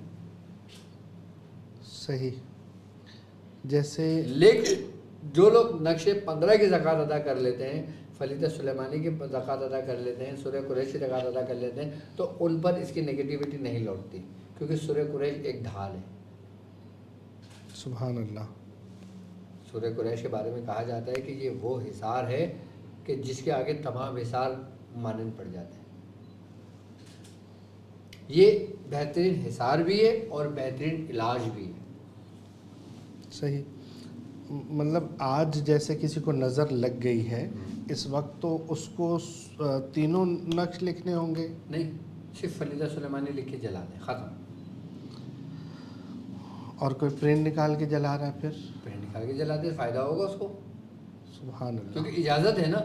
صحیح. جیسے لیکن جو لوگ نقش 15 کی زکوٰۃ ادا کر لیتے ہیں، فلیتہ سلیمانی کی زکوٰۃ ادا کر لیتے ہیں، سورہ قریش کی زکوٰۃ ادا کر لیتے ہیں، تو ان پر اس کی نگیٹیوٹی نہیں لوٹتی، کیونکہ سورہ قریش ایک ڈھال ہے. سبحان اللہ. سورہ قریش کے بارے میں کہا جاتا ہے کہ یہ وہ حصار ہے کہ جس کے آگے تمام حصار مانند پڑ جاتے ہیں. یہ بہترین حصار بھی ہے اور بہترین علاج بھی ہے. صحیح. مطلب آج جیسے کسی کو نظر لگ گئی ہے اس وقت، تو اس کو تینوں نقش لکھنے ہوں گے؟ نہیں، صرف فلیدہ سلیمانی لکھ کے جلا دیں، ختم. اور کوئی پرنٹ نکال کے جلا رہا ہے پھر پرنٹ نکال کے جلا دیں، فائدہ ہوگا اس کو، سبحان اللہ. کیونکہ اجازت ہے نا.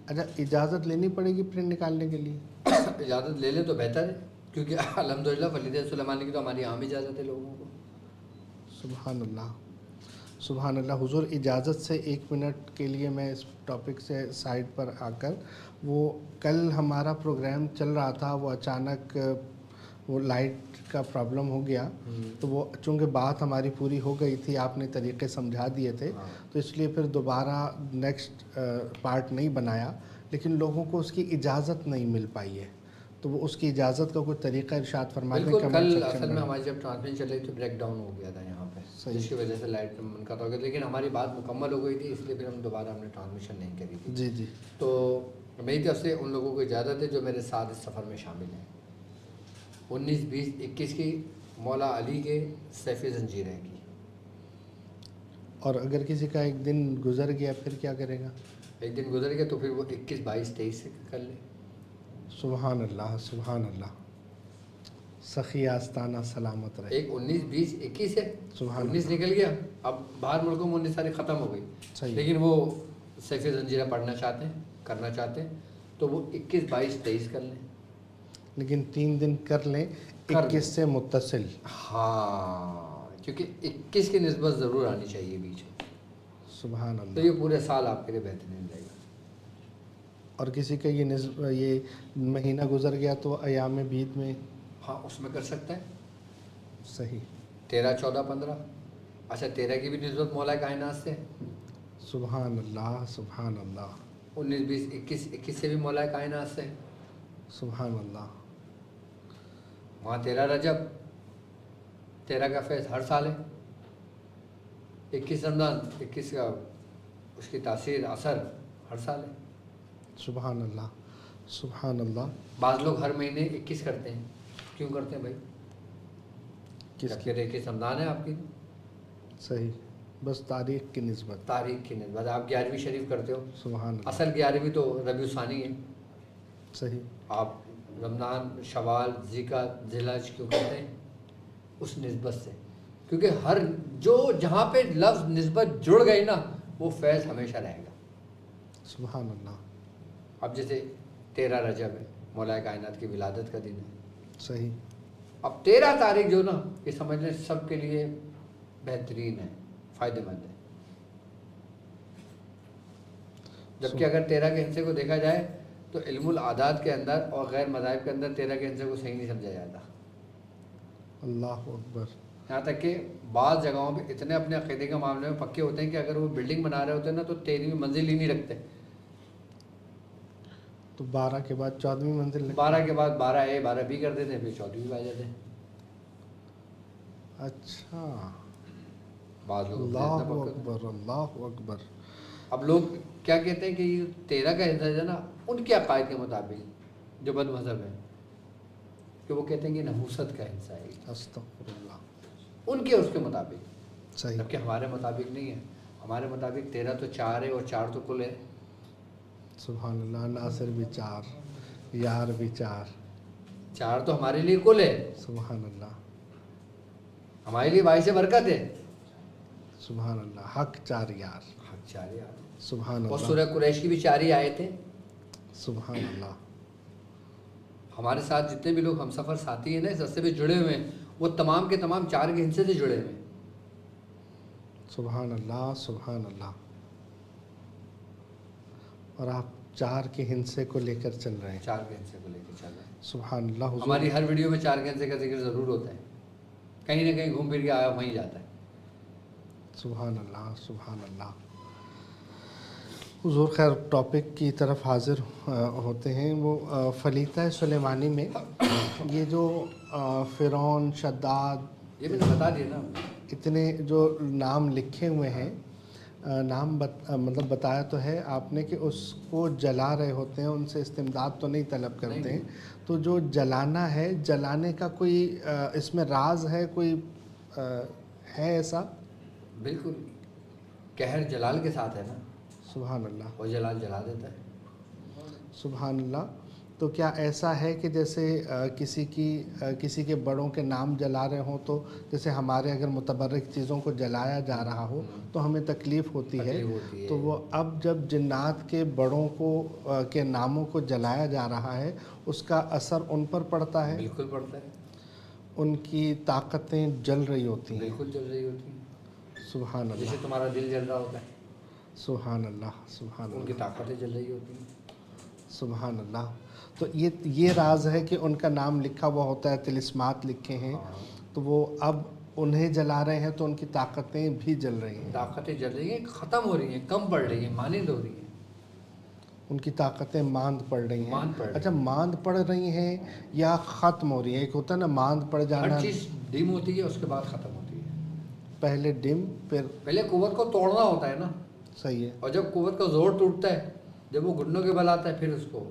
اچھا اجازت لینی پڑے گی پرنٹ نکالنے کے لیے؟ اجازت لے لیں تو بہتر ہے، کیونکہ الحمدللہ فلیدہ سلیمانی کی تو ہماری عام اجازت ہے لوگوں کو. سبحان اللہ سبحان اللہ. حضور اجازت سے 1 منٹ کے لیے میں اس ٹاپک سے سائڈ پر آ کر، وہ کل ہمارا پروگرام چل رہا تھا، وہ اچانک وہ لائٹ کا پرابلم ہو گیا، تو وہ چونکہ بات ہماری پوری ہو گئی تھی، آپ نے طریقے سمجھا دیے تھے، تو اس لیے پھر دوبارہ نیکسٹ پارٹ نہیں بنایا، لیکن لوگوں کو اس کی اجازت نہیں مل پائی ہے، تو وہ اس کی اجازت کا کوئی طریقہ ارشاد فرما دیں. بالکل. کل اصل میں ہماری جب ٹرانسمیشن چل رہی تھی تو بریک ڈاؤن ہو گیا تھا یہاں پہ، جس کی وجہ سے لائٹ منقطع ہو گیا، لیکن ہماری بات مکمل ہو گئی تھی، اس لیے پھر ہم نے ٹرانسمیشن نہیں کری تھی. جی جی. تو میری طرف سے ان لوگوں کو اجازت ہے جو میرے ساتھ اس سفر میں شامل ہیں. 19، 20، 21 کی مولا علی کے سیف زنجیریں کی. اور اگر کسی کا ایک دن گزر گیا پھر کیا کرے گا؟ ایک دن گزر گیا تو پھر وہ 21، 22، 23 سے کر لے. سبحان اللہ سبحان اللہ. سخی آستانہ سلامت رہے. ایک 19، 20، 21 ہے، سبحان 19 نکل گیا. اب باہر ملکوں میں 19 تاریخ ختم ہو گئی، صحیح. لیکن وہ سیف زنجیرہ پڑھنا چاہتے ہیں، کرنا چاہتے ہیں، تو وہ 21، 22، 23 کر لیں. لیکن 3 دن کر لیں 21 سے متصل. ہاں، کیونکہ 21 کی نسبت ضرور آنی چاہیے بیچ میں. سبحان تو اللہ. یہ پورے سال آپ کے لیے بہترین رہے گا. اور کسی کا یہ مہینہ گزر گیا تو ایام بید میں، ہاں اس میں کر سکتے ہیں. صحیح. 13، 14، 15. اچھا 13 کی بھی نسبت مولا کائنات سے. سبحان اللہ سبحان اللہ. 19، 20، 21 سے بھی مولا کائنات سے. سبحان اللہ. وہاں 13 رجب، 13 کا فیض ہر سال ہے. 21 رمضان، 21 کا اس کی تاثیر اثر ہر سال ہے. سبحان اللہ سبحان اللہ. بعض لوگ ہر مہینے 21 کرتے ہیں. کیوں کرتے ہیں بھائی؟ کس کی؟ 21 رمضان ہے آپ کی. صحیح. بس تاریخ کی نسبت. تاریخ کی نسبت. آپ 11ویں شریف کرتے ہو، سبحان اللہ. اصل 11ویں تو ربیع الثانی ہے. صحیح. آپ رمضان، شوال، ذی الحج کیوں کرتے ہیں؟ اس نسبت سے. کیونکہ ہر جہاں پہ لفظ نسبت جڑ گئی نا، وہ فیض ہمیشہ رہے گا. سبحان اللہ. اب جیسے 13 رجب ہے، مولا کائنات کی ولادت کا دن ہے. صحیح. اب 13 تاریخ جو نا، یہ سمجھ لیں سب کے لیے بہترین ہے، فائدہ مند ہے. جبکہ اگر 13 کے حصے کو دیکھا جائے تو علم العادات کے اندر اور غیر مذاہب کے اندر 13 کے حصے کو صحیح نہیں سمجھا جاتا. اللہ اکبر. یہاں تک کہ بعض جگہوں پہ اتنے اپنے عقیدے کے معاملے میں پکے ہوتے ہیں کہ اگر وہ بلڈنگ بنا رہے ہوتے ہیں نا تو 13ویں منزل ہی نہیں رکھتے. تو 12 کے بعد 14ویں منزل. 12 کے بعد 12A 12B کر دیتے ہیں، پھر 14ویں بھی آ جاتے ہیں. اچھا. بعض لوگ اللہ اکبر اللہ اکبر. اب لوگ کیا کہتے ہیں کہ یہ 13 کا حصہ ہے نا، ان کے عقائد کے مطابق جو بد مذہب ہیں، کہ وہ کہتے ہیں کہ نحوست کا حصہ ہے. استغفر اللہ. ان کے اس کے مطابق. صحیح. جبکہ ہمارے مطابق نہیں ہے. ہمارے مطابق 13 تو 4 ہے، اور 4 تو کل ہے. سبحان اللہ. ناصر بھی 4، یار بھی 4. 4 تو ہمارے لیے کل ہے. سبحان اللہ. ہمارے لیے باعث برکت ہے. سبحان اللہ. حق 4 یار. حق 4 یار. سبحان اور اللہ. سورہ قریش کی بھی 4 ہی آیت ہیں. سبحان اللہ. ہمارے ساتھ جتنے بھی لوگ ہم سفر ساتھی ہیں نا، اس راستے پہ جڑے ہوئے ہیں، وہ تمام کے تمام 4 کے حصے سے جڑے ہوئے ہیں. سبحان اللہ سبحان اللہ. اور آپ 4 کے ہندسے کو لے کر چل رہے ہیں. 4 کے حصے کو لے کے چل رہے ہیں. سبحان اللہ. حضور ہماری ہر ویڈیو میں 4 کے حصے کا ذکر ضرور ہوتا ہے، کہیں نہ کہیں گھوم پھر کے آیا وہیں جاتا ہے. سبحان اللہ سبحان اللہ. حضور خیر ٹاپک کی طرف حاضر ہوتے ہیں. وہ فلیدہ سلیمانی میں یہ جو فرعون، شداد، یہ میں نے بتا دیا نا، اتنے جو نام لکھے ہوئے ہیں، نام مطلب بتایا تو ہے آپ نے کہ اس کو جلا رہے ہوتے ہیں، ان سے استمداد تو نہیں طلب کرتے ہیں. تو جو جلانا ہے، جلانے کا کوئی اس میں راز ہے، کوئی ہے ایسا؟ بالکل. قہر جلال کے ساتھ ہے نا. سبحان اللہ. وہ جلال جلا دیتا ہے. سبحان اللہ. تو کیا ایسا ہے کہ جیسے کسی کے بڑوں کے نام جلا رہے ہوں تو جیسے ہمارے اگر متبرک چیزوں کو جلایا جا رہا ہو تو ہمیں تکلیف ہوتی ہے، تو وہ اب جب جنات کے بڑوں کے ناموں کو جلایا جا رہا ہے اس کا اثر ان پر پڑتا ہے؟ بالکل پڑتا ہے، ان کی طاقتیں جل رہی ہوتی ہیں؟ بالکل جل رہی ہوتی ہیں، سبحان اللہ، جیسے تمہارا دل جل رہا ہوتا ہے، سبحان اللہ، سبحان ان کی اللہ، طاقتیں جل رہی ہوتی ہیں۔ سبحان اللہ۔ تو یہ راز ہے کہ ان کا نام لکھا ہوا ہوتا ہے، طلسمات لکھے ہیں، تو وہ اب انہیں جلا رہے ہیں تو ان کی طاقتیں بھی جل رہی ہیں، طاقتیں جل رہی ہیں، ختم ہو رہی ہیں، کم پڑ رہی ہیں، مانند ہو رہی ہیں، ان کی طاقتیں ماند پڑ رہی ہیں۔ ماند پڑ رہی اچھا، ماند پڑ رہی ہیں یا ختم ہو رہی ہیں؟ ایک ہوتا ہے نا ماند پڑ ہر جانا، چیز ڈیم ہوتی ہے، اس کے بعد ختم ہوتی ہے۔ پہلے ڈم پھر پہلے قوت کو توڑنا ہوتا ہے نا، صحیح ہے، اور جب قوت کا زور ٹوٹتا ہے، جب وہ گھٹنوں کے بل آتا ہے، پھر اس کو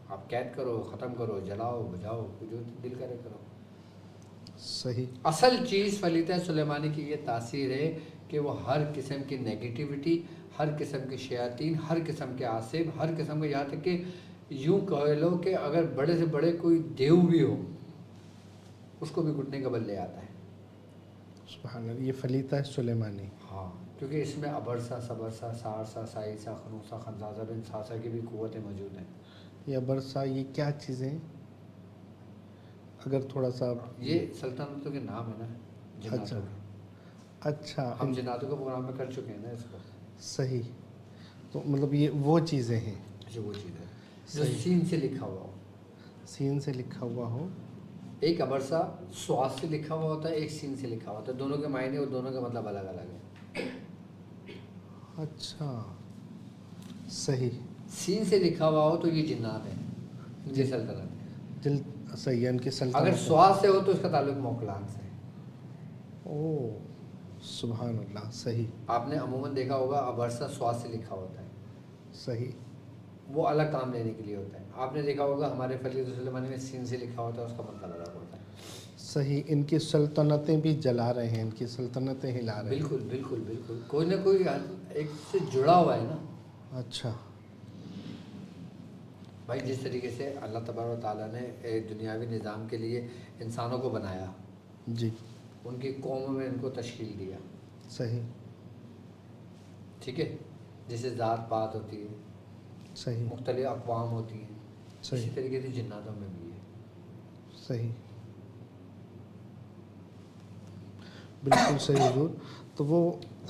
آپ قید کرو، ختم کرو، جلاؤ بجاؤ، جو دل کرے کرو۔ صحیح، اصل چیز فلیتہ سلیمانی کی یہ تاثیر ہے کہ وہ ہر قسم کی نیگیٹیوٹی، ہر قسم کے شیاطین، ہر قسم کے عاصب، ہر قسم کے، یہاں تک کہ یوں کہہ لو کہ اگر بڑے سے بڑے کوئی دیو بھی ہو اس کو بھی گھٹنے کا بل لے آتا ہے۔ سبحان اللہ، یہ فلیتہ سلیمانی۔ ہاں، کیونکہ اس میں ابرسا، سبرسا، سارسا، سائسا، خنوسا، خنزازہ بن ساسا کی بھی قوتیں موجود ہیں۔ یہ برسا، یہ کیا چیزیں ہیں؟ اگر تھوڑا سا یہ سلطنتوں کے نام ہے نا، جناتوں کے۔ اچھا، ہم جناتوں کے پروگرام میں کر چکے ہیں نا اس کو۔ صحیح، تو مطلب یہ وہ چیزیں ہیں اچھا، وہ چیز ہے جو صحیح، سین سے لکھا ہوا ہو۔ سین سے لکھا ہوا ہو، ایک ابرسا سواس سے لکھا ہوا ہوتا ہے، ایک سین سے لکھا ہوتا ہے، دونوں کے معنی اور دونوں کا مطلب الگ الگ ہے۔ اچھا، صحیح، سین سے لکھا ہوا ہو تو یہ جنات ہیں، ان کی سلطنت ہے۔ دل صحیح ہے، ان کی سلطنت اگر ہے۔ سواس سے ہو تو اس کا تعلق موکلان سے ہے۔ او سبحان اللہ، صحیح، آپ نے عموماً دیکھا ہوگا ابرسا سواس سے لکھا ہوتا ہے، صحیح، وہ الگ کام لینے کے لیے ہوتا ہے۔ آپ نے دیکھا ہوگا ہمارے فلیتہ سلیمانی میں سین سے لکھا ہوتا ہے، اس کا مطلب الگ ہوتا ہے۔ صحیح، ان کی سلطنتیں بھی جلا رہے ہیں، ان کی سلطنتیں ہلا رہے ہیں۔ بالکل بالکل بالکل، کوئی نہ کوئی ایک سے جڑا ہوا ہے نا۔ اچھا، بھائی جس طریقے سے اللہ تبارک و تعالیٰ نے ایک دنیاوی نظام کے لیے انسانوں کو بنایا، جی، ان کی قوموں میں ان کو تشکیل دیا، صحیح، ٹھیک ہے، جیسے ذات پات ہوتی ہے، صحیح، مختلف اقوام ہوتی ہیں، اسی صحیح، طریقے سے جناتوں میں بھی ہے۔ صحیح، بالکل صحیح حضور۔ تو وہ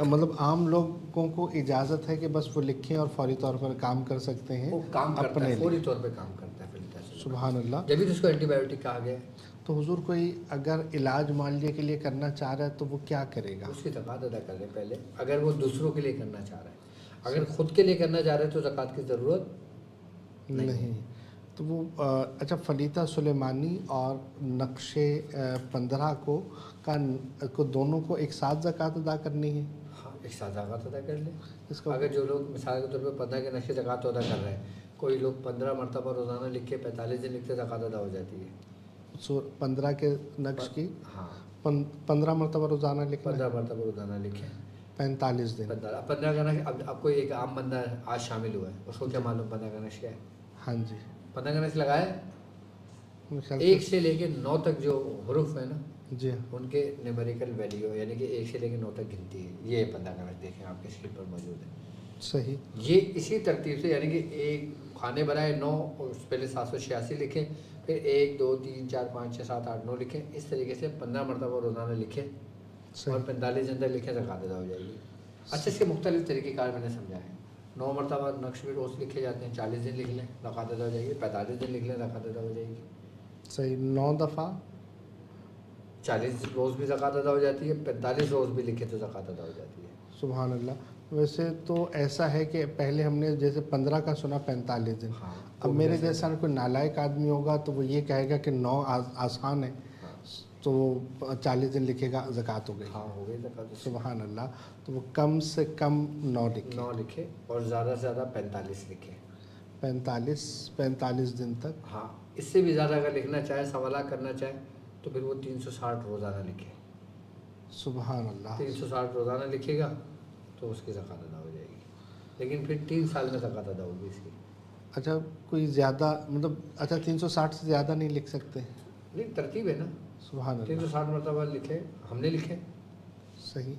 مطلب عام لوگوں کو اجازت ہے کہ بس وہ لکھیں اور فوری طور پر کام کر سکتے ہیں وہ کام کرتا اپنے ہے، لیے؟ فوری طور پہ کام کرتا ہے فلیتہ سلیمانی۔ سبحان اللہ۔ جبھی تو اس کو اینٹی بایوٹک کہا گیا ہے۔ تو حضور کوئی اگر علاج معالجے کے لیے کرنا چاہ رہا ہے تو وہ کیا کرے گا؟ اس کی زکوٰۃ ادا کر لیں پہلے، اگر وہ دوسروں کے لیے کرنا چاہ رہا ہے۔ اگر خود کے لیے کرنا چاہ رہے ہیں تو زکوٰۃ کی ضرورت نہیں۔ تو وہ اچھا، فلیتہ سلیمانی اور نقش 15 کو دونوں کو ایک ساتھ زکوٰۃ ادا کرنی ہے؟ ہاں، ایک ساتھ زکوٰۃ ادا کر لیں۔ اس کا اگر جو لوگ مثال کے طور پہ 15 کے نقش زکوٰۃ ادا کر رہے ہیں، کوئی لوگ 15 مرتبہ روزانہ لکھ کے 45 دن لکھتے زکوٰۃ ادا ہو جاتی ہے۔ 15 کے نقش کی ہاں، 15 مرتبہ روزانہ لکھنا ہے، 15 مرتبہ روزانہ لکھیں، 45 دن۔ 15 کا نقش۔ اب کوئی ایک عام بندہ آج شامل ہوا ہے، اس کو کیا معلوم 15 کا نقش کیا ہے؟ ہاں جی، 15 کا نقش لگائے، میرے خیال 1 سے لے کے 9 تک جو حروف ہیں نا، جی، ان کے نیومیریکل ویلیو، یعنی کہ 1 سے لے کے 9 تک گنتی ہے، یہ 15 کا نقش دیکھیں آپ کے اسکرین پر موجود ہے۔ صحیح، یہ اسی ترتیب سے، یعنی کہ ایک کھانے بنائے 9، اور اس پہلے 786 لکھیں، پھر 1 2 3 4 5 6 7 8 9 لکھیں، اس طریقے سے 15 مرتبہ روزانہ لکھیں اور 45 اندر لکھیں، زکوٰۃ ادا ہو جائے گی۔ اچھا، اس کے مختلف طریقہ کار میں نے سمجھا ہے۔ 9 مرتبہ نقش بھی روز لکھے جاتے ہیں، 40 دن لکھ لیں زکوٰۃ ادا ہو جائے گی، 45 دن لکھ لیں زکوٰۃ ادا ہو جائے گی، صحیح، 9 دفعہ 40 روز بھی زکوٰۃ ادا ہو جاتی ہے، 45 روز بھی لکھے تو زکوٰۃ ادا ہو جاتی ہے۔ سبحان اللہ۔ ویسے تو ایسا ہے کہ پہلے ہم نے جیسے 15 کا سنا 45 دن، ہاں، اب میرے جیسا کوئی نالائق آدمی ہوگا تو وہ یہ کہے گا کہ 9 آسان ہے، تو وہ 40 دن لکھے گا، زکوٰۃ ہو گئی۔ ہاں، ہو گئی زکوٰۃ۔ سبحان اللہ۔ تو وہ کم سے کم 9 لکھے، 9 لکھے اور زیادہ سے زیادہ 45 لکھے، 45 دن تک۔ ہاں، اس سے بھی زیادہ اگر لکھنا چاہے، سوالات کرنا چاہے تو پھر وہ 360 روزانہ لکھے۔ سبحان اللہ۔ 360 روزانہ لکھے گا تو اس کی زکوٰۃ ادا ہو جائے گی، لیکن پھر 3 سال میں زکوٰۃ ادا ہوگی اس کی۔ اچھا کوئی زیادہ مطلب اچھا 360 سے زیادہ نہیں لکھ سکتے؟ نہیں ترتیب ہے نا، سبحان اللہ، 360 مرتبہ لکھے، ہم نے لکھے، صحیح.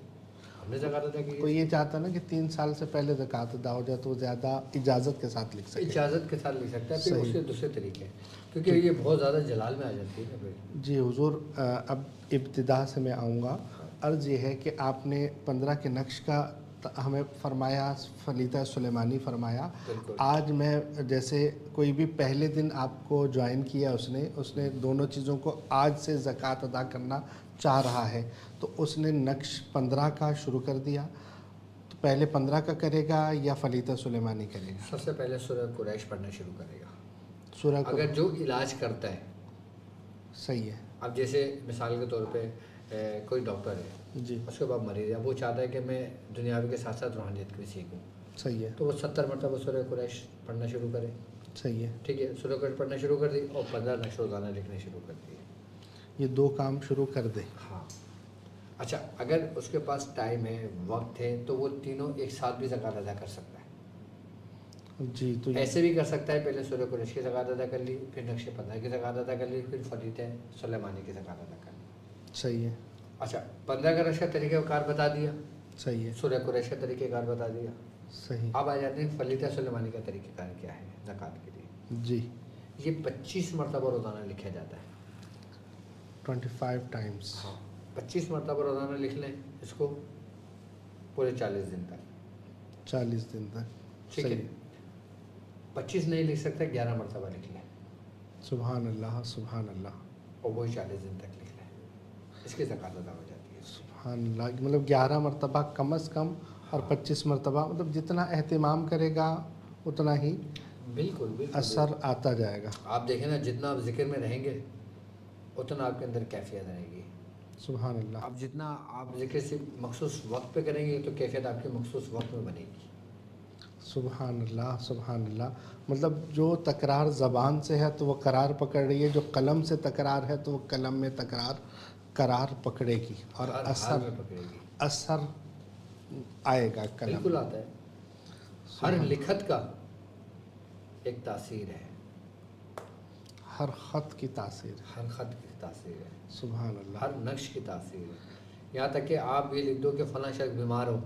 ہم نے زکوٰۃ ادا کی. کوئی یہ چاہتا نا کہ 3 سال سے پہلے زکوٰۃ ادا ہو جائے تو وہ زیادہ اجازت کے ساتھ لکھ سکے. اجازت کے ساتھ لکھ سکتا ہے. پھر صحیح. اس کے دوسرے طریقے ہیں کیونکہ یہ بہت زیادہ جلال میں آ جاتی ہے نا. پھر جی حضور، اب ابتدا سے میں آؤں گا. عرض یہ ہے کہ آپ نے 15 کے نقش کا ہمیں فرمایا، فلیتہ سلیمانی فرمایا. بالکل. آج میں جیسے کوئی بھی پہلے دن آپ کو جوائن کیا اس نے دونوں چیزوں کو آج سے زکوٰۃ ادا کرنا چاہ رہا ہے، تو اس نے نقش 15 کا شروع کر دیا. تو پہلے 15 کا کرے گا یا فلیتہ سلیمانی کرے گا؟ سب سے پہلے سورہ قریش پڑھنا شروع کرے گا. سورہ اگر جو علاج کرتا ہے. صحیح ہے. اب جیسے مثال کے طور پہ کوئی ڈاکٹر ہے جی. اس کے بعد مریض ہے، وہ چاہتا ہے کہ میں دنیاوی کے ساتھ ساتھ روحانیت بھی سیکھوں. صحیح ہے. تو وہ 70 مرتبہ سورہ قریش پڑھنا شروع کرے. صحیح ہے. ٹھیک ہے، سورہ قریش پڑھنا شروع کر دی اور 15 نقش روزانہ لکھنے شروع کر دیے. یہ 2 کام شروع کر دے. ہاں. اچھا اگر اس کے پاس ٹائم ہے، وقت ہے، تو وہ تینوں ایک ساتھ بھی زکوٰۃ ادا کر سکتا ہے. جی. تو ایسے بھی کر سکتا ہے، پہلے سورہ قریش کی زکوٰۃ ادا کر لی، پھر نقش 15 کی زکوٰۃ ادا کر لی، پھر فلیتہ سلیمانی کی زکوٰۃ ادا کر لی. صحیح ہے. اچھا 15 کا نقش کا طریقہ کار بتا دیا، صحیح ہے. سورہ قریش کا طریقہ کار بتا دیا. صحیح. اب آ جاتے ہیں فلیتہ سلیمانی کا طریقہ کار کیا ہے زکوٰۃ کے لیے. جی. یہ 25 مرتبہ روزانہ لکھا جاتا ہے. 25 ٹائمز. ہاں 25 مرتبہ روزانہ لکھ لیں اس کو پورے 40 دن تک. 40 دن تک. ٹھیک ہے. 25 نہیں لکھ سکتے 11 مرتبہ لکھ لیں. سبحان اللہ، سبحان اللہ. اور وہی 40 دن تک لکھ لیں، اس کی زکوٰۃ ادا ہو جاتی ہے. سبحان اللہ. مطلب 11 مرتبہ کم از کم اور 25 مرتبہ، مطلب جتنا اہتمام کرے گا اتنا ہی بالکل بالکل اثر آتا جائے گا. آپ دیکھیں نا، جتنا آپ ذکر میں رہیں گے اتنا آپ کے اندر کیفیت آئے گی. سبحان اللہ. اب جتنا آپ ذکر صرف مخصوص وقت پہ کریں گے تو کیفیت آپ کے مخصوص وقت میں بنے گی. سبحان اللہ، سبحان اللہ. مطلب جو تکرار زبان سے ہے تو وہ قرار پکڑ رہی ہے، جو قلم سے تکرار ہے تو وہ قلم میں قرار پکڑے گی اور ہر حال میں پکڑے گی. اثر آئے گا قلم. بالکل آتا ہے. ہر لکھت کا ایک تاثیر ہے، ہر خط کی تاثیر. ہر خط کی تاثیر ہے. سبحان اللہ. ہر نقش کی تاثیر ہے. یہاں تک کہ آپ یہ لکھ دو کہ فلاں شخص بیمار ہو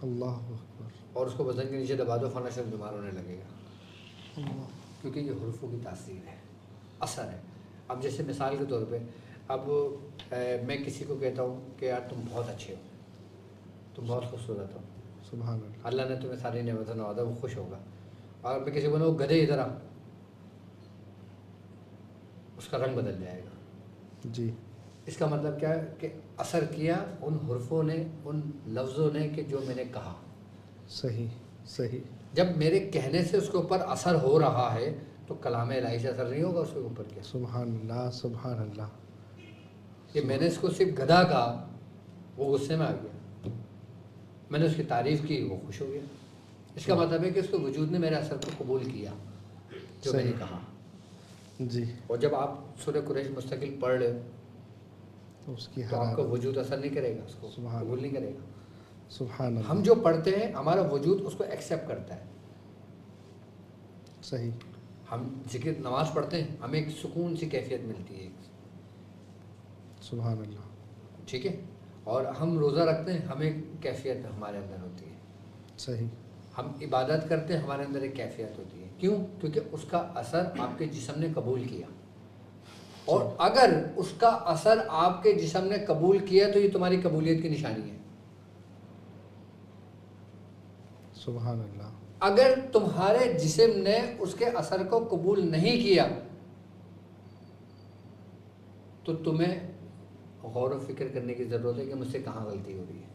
اللہ اکبر. اور اس کو وزن کے نیچے دبا دو، فلاں شخص بیمار ہونے لگے گا. اللہ. کیونکہ یہ حروفوں کی تاثیر ہے، اثر ہے. اب جیسے مثال کے طور پہ اب میں کسی کو کہتا ہوں کہ یار تم بہت اچھے ہو، تم بہت خوبصورت ہو، سبحان اللہ. اللہ نے تمہیں ساری نعمتوں نوازا، وہ خوش ہوگا. اور میں کسی کو بولوں گدھے ادھر آ، اس کا رنگ بدل جائے گا. جی. اس کا مطلب کیا ہے کہ اثر کیا ان حروفوں نے، ان لفظوں نے کہ جو میں نے کہا. صحیح صحیح. جب میرے کہنے سے اس کے اوپر اثر ہو رہا ہے تو کلام الہی سے اثر نہیں ہوگا اس کے اوپر کیا؟ سبحان اللہ، سبحان اللہ. کہ میں نے اس کو صرف گدھا کہا، وہ غصے میں آ گیا. میں نے اس کی تعریف کی، وہ خوش ہو گیا. اس کا مطلب ہے کہ اس کے وجود نے میرے اثر کو قبول کیا جو میں نے کہا. جی. اور جب آپ سورہ قریش مستقل پڑھ رہے تو اس کی تو آپ کا وجود اثر نہیں کرے گا، اس کو سبحان قبول نہیں کرے گا. سبحان اللہ. ہم جو پڑھتے ہیں ہمارا وجود اس کو ایکسیپٹ کرتا ہے. صحیح. ہم ذکر نماز پڑھتے ہیں، ہمیں ایک سکون سی کیفیت ملتی ہے. سبحان اللہ. ٹھیک ہے. اور ہم روزہ رکھتے ہیں، ہمیں ایک کیفیت ہمارے اندر ہوتی ہے. صحیح. ہم عبادت کرتے ہیں، ہمارے اندر ایک کیفیت ہوتی ہے. کیوں؟ کیونکہ اس کا اثر آپ کے جسم نے قبول کیا. اور اگر اس کا اثر آپ کے جسم نے قبول کیا تو یہ تمہاری قبولیت کی نشانی ہے. سبحان اللہ. اگر تمہارے جسم نے اس کے اثر کو قبول نہیں کیا تو تمہیں غور و فکر کرنے کی ضرورت ہے کہ مجھ سے کہاں غلطی ہو رہی ہے.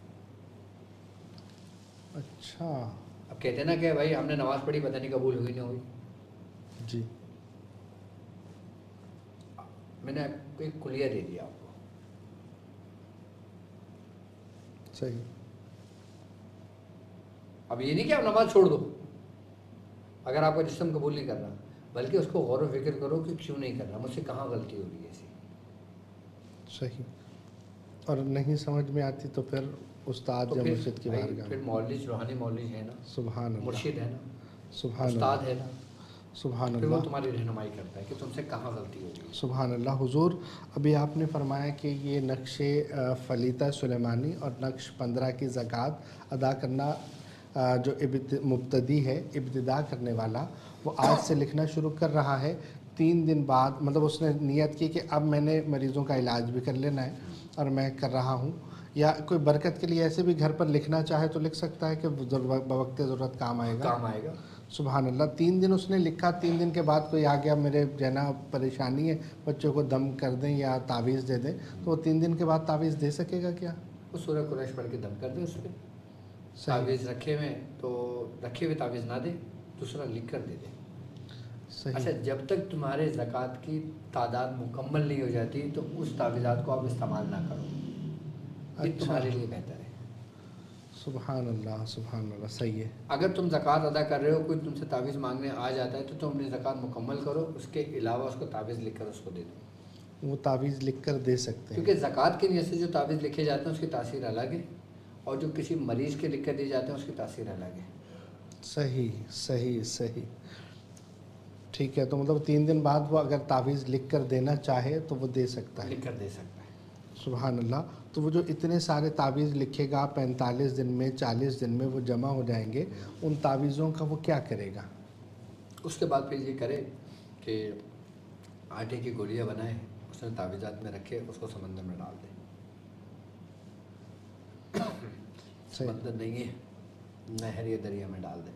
اچھا. اب کہتے ہیں نا کہ بھائی ہم نے نماز پڑھی، پتہ نہیں قبول ہوئی نہیں ہوئی. جی. میں نے آپ کو ایک کلیہ دے دیا آپ کو. صحیح. اب یہ نہیں کہ آپ نماز چھوڑ دو اگر آپ کا جسم قبول نہیں کر رہا، بلکہ اس کو غور و فکر کرو کہ کیوں نہیں کر رہا، مجھ سے کہاں غلطی ہو رہی ہے ایسی. صحیح. اور نہیں سمجھ میں آتی تو پھر استاد یا مرشد کی بارگاہ پھر مولوی، روحانی مولوی ہے نا، سبحان اللہ. مرشد ہے نا، سبحان استاد اللہ. ہے نا، سبحان پھر وہ اللہ، تمہاری رہنمائی کرتا ہے کہ تم سے کہاں غلطی ہو رہی ہے. سبحان اللہ. حضور ابھی آپ نے فرمایا کہ یہ نقش فلیطہ سلیمانی اور نقش 15 کی زکوٰۃ ادا کرنا جو مبتدی ہے، ابتدا کرنے والا، وہ آج سے لکھنا شروع کر رہا ہے. 3 دن بعد مطلب اس نے نیت کی کہ اب میں نے مریضوں کا علاج بھی کر لینا ہے اور میں کر رہا ہوں، یا کوئی برکت کے لیے ایسے بھی گھر پر لکھنا چاہے تو لکھ سکتا ہے کہ بوقت ضرورت کام آئے گا. کام آئے گا. سبحان اللہ. 3 دن اس نے لکھا، 3 دن کے بعد کوئی آ گیا میرے جنا پریشانی ہے، بچوں کو دم کر دیں یا تعویذ دے دیں، تو وہ 3 دن کے بعد تعویذ دے سکے گا کیا؟ وہ سورہ قریش پڑھ کے دم کر دے اس پہ. صحیح. تعویذ رکھے ہوئے تو رکھے ہوئے تعویذ نہ دے، دوسرا لکھ کر دے دے. صحیح. اچھا، جب تک تمہارے زکوٰۃ کی تعداد مکمل نہیں ہو جاتی تو اس تعویذات کو آپ استعمال نہ کرو. یہ اچھا. تمہارے لیے بہتر ہے. سبحان اللہ، سبحان اللہ. صحیح ہے. اگر تم زکوٰۃ ادا کر رہے ہو، کوئی تم سے تعویذ مانگنے آ جاتا ہے تو تم اپنی زکوٰۃ مکمل کرو، اس کے علاوہ اس کو تعویذ لکھ کر اس کو دے دو. وہ تعویذ لکھ کر دے سکتے ہیں. کیونکہ زکوٰۃ کی نیت سے جو تعویذ لکھے جاتے ہیں اس کی تاثیر الگ ہے، اور جو کسی مریض کے لکھ کر دیے جاتے ہیں اس کی تاثیر الگ ہے. صحیح صحیح صحیح. ٹھیک ہے. تو مطلب 3 دن بعد وہ اگر تعویذ لکھ کر دینا چاہے تو وہ دے سکتا ہے. لکھ کر دے سکتا ہے. سبحان اللہ. تو وہ جو اتنے سارے تعویذ لکھے گا 45 دن میں، 40 دن میں وہ جمع ہو جائیں گے، ان تعویذوں کا وہ کیا کرے گا؟ اس کے بعد پھر یہ کرے کہ آٹے کی گولیاں بنائے، اس نے تعویذات میں رکھے، اس کو سمندر میں ڈال دے. سمندر نہیں ہے، نہر یا دریا میں ڈال دے.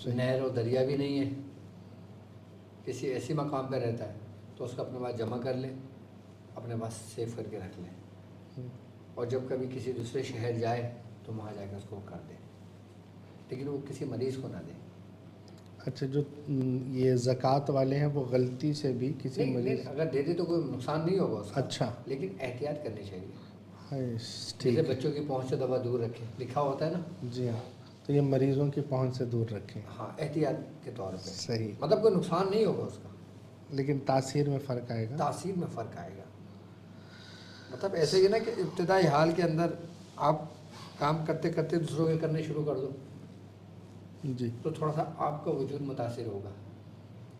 نہر اور دریا بھی نہیں ہے، کسی ایسی مقام پہ رہتا ہے تو اس کو اپنے پاس جمع کر لے، اپنے پاس سیف کر کے رکھ لے، اور جب کبھی کسی دوسرے شہر جائے تو وہاں جا کے اس کو کر دے، لیکن وہ کسی مریض کو نہ دے. اچھا. جو یہ زکوٰۃ والے ہیں وہ غلطی سے بھی کسی مریض، اگر دے دے تو کوئی نقصان نہیں ہوگا اس کا. اچھا. لیکن احتیاط کرنی چاہیے. ٹھیک جیسے ہے. بچوں کی پہنچ سے دوا دور رکھے لکھا ہوتا ہے نا. جی ہاں. تو یہ مریضوں کی پہنچ سے دور رکھیں. ہاں، احتیاط کے طور پہ. صحیح. مطلب کوئی نقصان نہیں ہوگا اس کا، لیکن تاثیر میں فرق آئے گا. تاثیر میں فرق آئے گا. مطلب ایسے ہی نا کہ ابتدائی حال کے اندر آپ کام کرتے کرتے دوسروں کے کرنے شروع کر دو جی. تو تھوڑا سا آپ کا وجود متاثر ہوگا.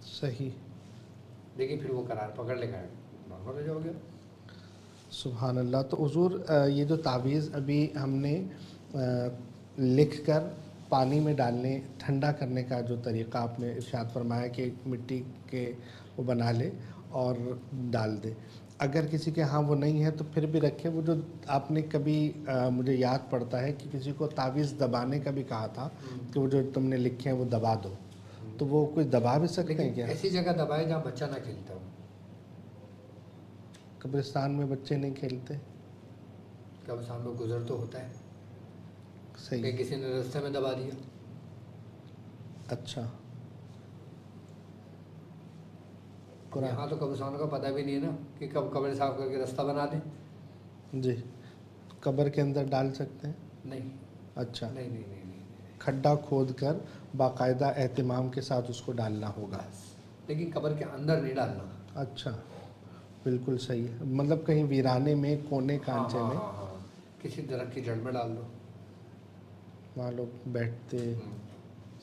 صحیح. لیکن پھر وہ قرار پکڑ لے گا، نارمل ہو جاؤ گے. سبحان اللہ. تو حضور یہ جو تعویذ ابھی ہم نے لکھ کر پانی میں ڈالنے، ٹھنڈا کرنے کا جو طریقہ آپ نے ارشاد فرمایا کہ مٹی کے وہ بنا لے اور ڈال دے، اگر کسی کے ہاں وہ نہیں ہے تو پھر بھی رکھے. وہ جو آپ نے کبھی مجھے یاد پڑتا ہے کہ کسی کو تعویذ دبانے کا بھی کہا تھا کہ وہ جو تم نے لکھے ہیں وہ دبا دو، تو وہ کوئی دبا بھی سکتے ہیں کیا؟ ایسی جگہ دبائے جہاں بچہ نہ کھیلتا ہو. قبرستان میں بچے نہیں کھیلتے. قبرستان میں گزر تو ہوتا ہے، صحیح. کہ کسی نے راستے میں دبا دیا. اچھا. یہاں تو قبرستانوں کا پتہ بھی نہیں ہے نا کہ کب قبر صاف کر کے راستہ بنا دیں. جی. قبر کے اندر ڈال سکتے ہیں؟ نہیں. اچھا. نہیں نہیں نہیں نہیں. کھڈا کھود کر باقاعدہ اہتمام کے ساتھ اس کو ڈالنا ہوگا. لیکن قبر کے اندر نہیں ڈالنا. اچھا. بالکل صحیح ہے. مطلب کہیں ویرانے میں، کونے کانچے میں، کسی درخت کی جڑ میں ڈال دو، وہاں لوگ بیٹھتے.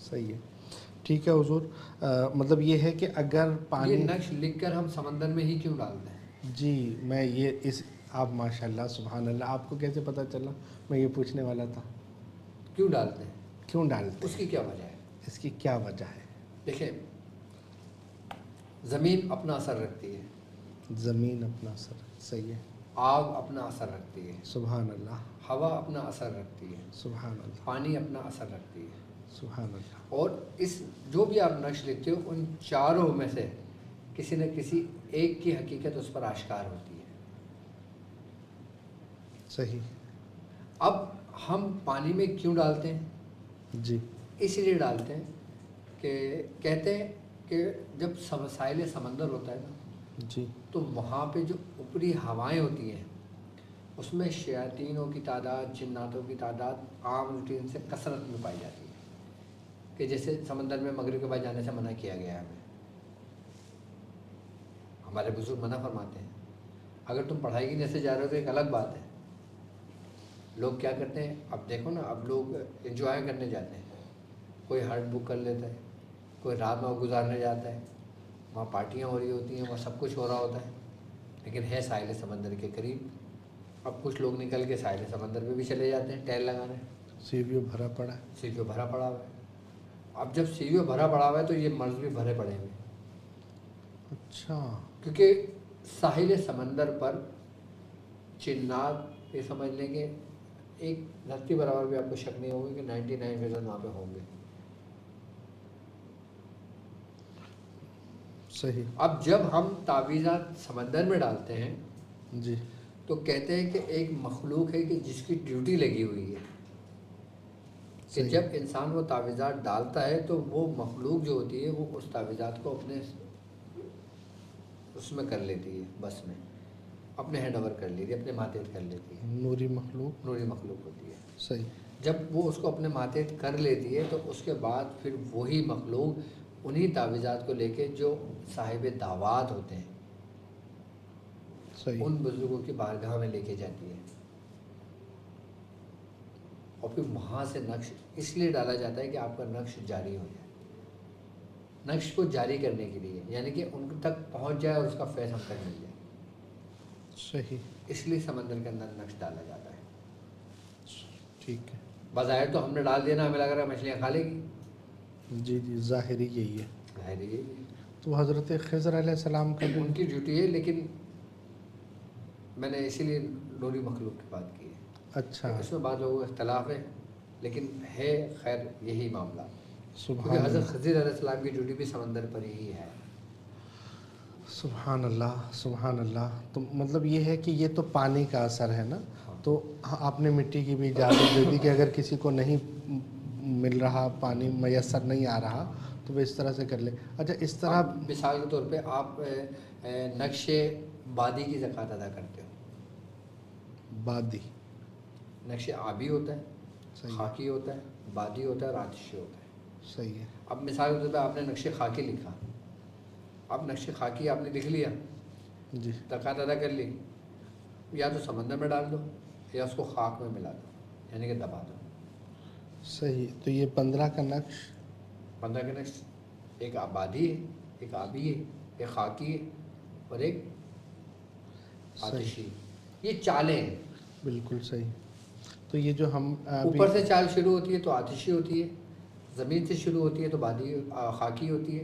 صحیح ہے. ٹھیک ہے حضور. مطلب یہ ہے کہ اگر پانی، یہ نقش لکھ کر ہم سمندر میں ہی کیوں ڈالتے ہیں؟ جی میں یہ اس آپ ماشاء اللہ سبحان اللہ، آپ کو کیسے پتہ چلا؟ میں یہ پوچھنے والا تھا. کیوں ڈالتے ہیں؟ کیوں ڈالتے اس کی کیا وجہ ہے؟ اس کی کیا وجہ ہے؟ دیکھیں، زمین اپنا اثر رکھتی ہے، زمین اپنا اثر. صحیح ہے. آگ اپنا اثر رکھتی ہے، سبحان اللہ. ہوا اپنا اثر رکھتی ہے، سبحان اللہ. پانی اپنا اثر رکھتی ہے. سبحان اللہ. اور اس جو بھی آپ نقش لکھتے ہو ان چاروں میں سے کسی نہ کسی ایک کی حقیقت اس پر آشکار ہوتی ہے. صحیح. اب ہم پانی میں کیوں ڈالتے ہیں؟ جی. اس لیے ڈالتے ہیں کہ کہتے ہیں کہ جب ساحل سمندر ہوتا ہے نا، جی. تو وہاں پہ جو اوپری ہوائیں ہوتی ہیں اس میں شیاطینوں کی تعداد، جناتوں کی تعداد عام روٹین سے کثرت میں پائی جاتی ہے. کہ جیسے سمندر میں مغرب کے بعد جانے سے منع کیا گیا ہے ہمیں، ہمارے بزرگ منع فرماتے ہیں. اگر تم پڑھائی کی نیت سے جا رہے ہو تو ایک الگ بات ہے. لوگ کیا کرتے ہیں، اب دیکھو نا، اب لوگ انجوائے کرنے جاتے ہیں، کوئی ہٹ بک کر لیتا ہے، کوئی رات وہاں گزارنے جاتا ہے، وہاں پارٹیاں ہو رہی ہوتی ہیں، وہاں سب کچھ ہو رہا ہوتا ہے، لیکن ہے ساحل سمندر کے قریب۔ اب کچھ لوگ نکل کے ساحل سمندر پہ بھی چلے جاتے ہیں ٹہل لگانے، سی ویو بھرا پڑا ہے، سی ویو بھرا پڑا ہوا ہے۔ اب جب سی ویو بھرا پڑا ہوا ہے تو یہ مرض بھی بھرے پڑے ہوئے، اچھا کیونکہ ساحل سمندر پر جنات، یہ سمجھ لیں کہ ایک دھرتی برابر بھی آپ کو شک نہیں ہوگا کہ 99% وہاں پہ ہوں گے۔ صحیح، اب جب ہم تعویذات سمندر میں ڈالتے ہیں جی تو کہتے ہیں کہ ایک مخلوق ہے کہ جس کی ڈیوٹی لگی ہوئی ہے کہ صحیح، جب انسان وہ تعویذات ڈالتا ہے تو وہ مخلوق جو ہوتی ہے وہ اس تعویذات کو اپنے اس میں کر لیتی ہے، بس میں اپنے ہینڈ اوور کر لیتی ہے، اپنے ماتحت کر لیتی ہے، نوری مخلوق، نوری مخلوق ہوتی ہے۔ صحیح، جب وہ اس کو اپنے ماتحت کر لیتی ہے تو اس کے بعد پھر وہی مخلوق انہی تعویذات کو لے کے جو صاحب دعوات ہوتے ہیں صحیح، ان بزرگوں کی بارگاہ میں لے کے جاتی ہے، اور پھر وہاں سے نقش اس لیے ڈالا جاتا ہے کہ آپ کا نقش جاری ہو جائے، نقش کو جاری کرنے کے لیے، یعنی کہ ان تک پہنچ جائے اور اس کا فیض ہم تک مل جائے، صحیح، اس لیے سمندر کے اندر نقش ڈالا جاتا ہے۔ ٹھیک ہے، بظاہر تو ہم نے ڈال دینا، ہمیں لگ رہا ہے مچھلیاں کھا لے گی، جی جی، ظاہری یہی ہے۔ ظاہر یہ تو حضرت خضر علیہ السلام کا بھی ان کی ڈیوٹی ہے، لیکن میں نے اسی لیے نوری مخلوق کی بات کی ہے، اچھا، اس میں بعض لوگوں کا اختلاف ہے، لیکن ہے خیر یہی معاملہ، کیونکہ سبحان حضرت اللہ، خضر علیہ السلام کی ڈیوٹی بھی سمندر پر ہی ہے۔ سبحان اللہ، سبحان اللہ۔ تو مطلب یہ ہے کہ یہ تو پانی کا اثر ہے نا، تو آپ نے مٹی کی بھی اجازت دے دی کہ اگر کسی کو نہیں مل رہا، پانی میسر نہیں آ رہا تو وہ اس طرح سے کر لے۔ اچھا، اس طرح اب مثال کے طور پہ آپ نقش بادی کی زکوٰۃ ادا کرتے ہو، بادی، نقش آبی ہوتا ہے، صحیح ہے، خاکی ہوتا ہے، بادی ہوتا ہے اور آتشی ہوتا ہے۔ صحیح ہے، اب مثال کے طور پہ آپ نے نقش خاکی لکھا، اب نقش خاکی آپ نے لکھ لیا، جی، زکوٰۃ ادا کر لی، یا تو سمندر میں ڈال دو یا اس کو خاک میں ملا دو، یعنی کہ دبا دو۔ صحیح۔ تو یہ 15 کا نقش، 15 کے نقش، ایک آبادی ہے، ایک آبی ہے، ایک خاکی ہے اور ایک آتشی، یہ چالیں ہیں۔ بالکل صحیح۔ تو یہ جو ہم اوپر سے چال شروع ہوتی ہے تو آتشی ہوتی ہے، زمین سے شروع ہوتی ہے تو بادی خاکی ہوتی ہے،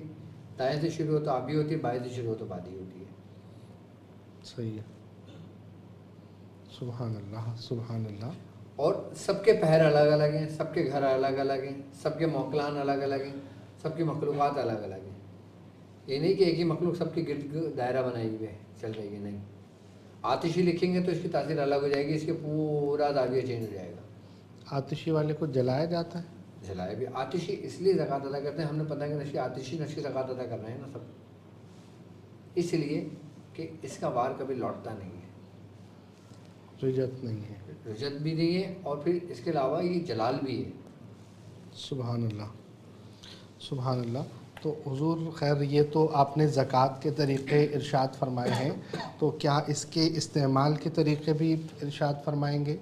دائیں سے شروع ہو تو آبی ہوتی ہے، بائیں سے شروع ہو تو بادی ہوتی ہے۔ صحیح ہے، سبحان اللہ، سبحان اللہ۔ اور سب کے پہر الگ الگ ہیں، سب کے گھر الگ الگ ہیں، سب کے موکلان الگ الگ ہیں، سب کی مخلوقات الگ الگ ہیں۔ یہ نہیں کہ ایک ہی مخلوق سب کے گرد دائرہ بنائی ہوئے چل رہی ہے، نہیں۔ آتشی لکھیں گے تو اس کی تاثیر الگ ہو جائے گی، اس کے پورا زاویہ چینج ہو جائے گا۔ آتشی والے کو جلایا جاتا ہے؟ جلائے بھی آتشی اس لیے زکوٰۃ ادا کرتے ہیں، ہم نے پتہ کہ نشی آتشی نشی زکوٰۃ ادا کر رہے ہیں نا سب، اس لیے کہ اس کا وار کبھی لوٹتا نہیں ہے، رجت نہیں ہے۔ رجت بھی نہیں ہے، اور پھر اس کے علاوہ یہ جلال بھی ہے۔ سبحان اللہ، سبحان اللہ۔ تو حضور خیر، یہ تو آپ نے زکوٰۃ کے طریقے ارشاد فرمائے ہیں، تو کیا اس کے استعمال کے طریقے بھی ارشاد فرمائیں گے؟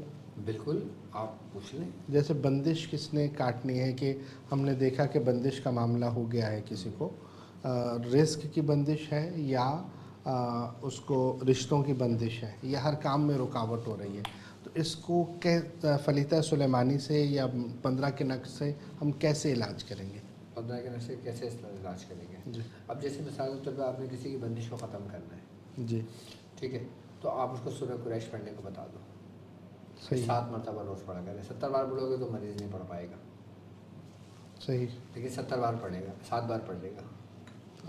بالکل، آپ پوچھ لیں۔ جیسے بندش کس نے کاٹنی ہے، کہ ہم نے دیکھا کہ بندش کا معاملہ ہو گیا ہے کسی کو، رزق کی بندش ہے یا اس کو رشتوں کی بندش ہے، یا ہر کام میں رکاوٹ ہو رہی ہے، تو اس کو فلیتہ سلیمانی سے یا 15 کے نقش سے ہم کیسے علاج کریں گے؟ 15 کے نقش سے کیسے علاج کریں گے؟ جی اب جیسے مثال کے طور پہ آپ نے کسی کی بندش کو ختم کرنا ہے، جی، ٹھیک ہے، تو آپ اس کو سورہ قریش پڑھنے کو بتا دو، صحیح، 7 مرتبہ روز پڑھا کرے۔ 70 بار پڑھو گے تو مریض نہیں پڑھ پائے گا، صحیح، لیکن 70 بار پڑھے گا، 7 بار پڑھ لے گا،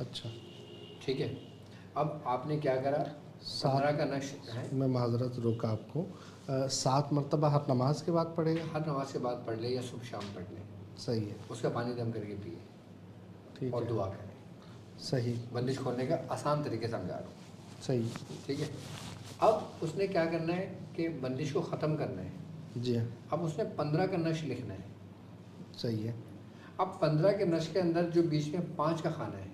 اچھا۔ ٹھیک ہے۔ اب آپ نے کیا کرا، 15 کا نقش ہے، میں معذرت روکا آپ کو، 7 مرتبہ ہر نماز کے بعد پڑھے گا؟ ہر نماز کے بعد پڑھ لے یا صبح شام پڑھ لے، صحیح ہے، اس کا پانی دم کر کے پیے ٹھیک اور ہے، دعا کریں۔ صحیح، بندش کھولنے کا آسان طریقے سمجھا رہا ہوں، صحیح، ٹھیک ہے۔ اب اس نے کیا کرنا ہے کہ بندش کو ختم کرنا ہے، جی ہاں، اب اس نے 15 کا نقش لکھنا ہے۔ صحیح ہے، اب 15 کے نقش کے اندر جو بیچ میں 5 کا خانہ ہے،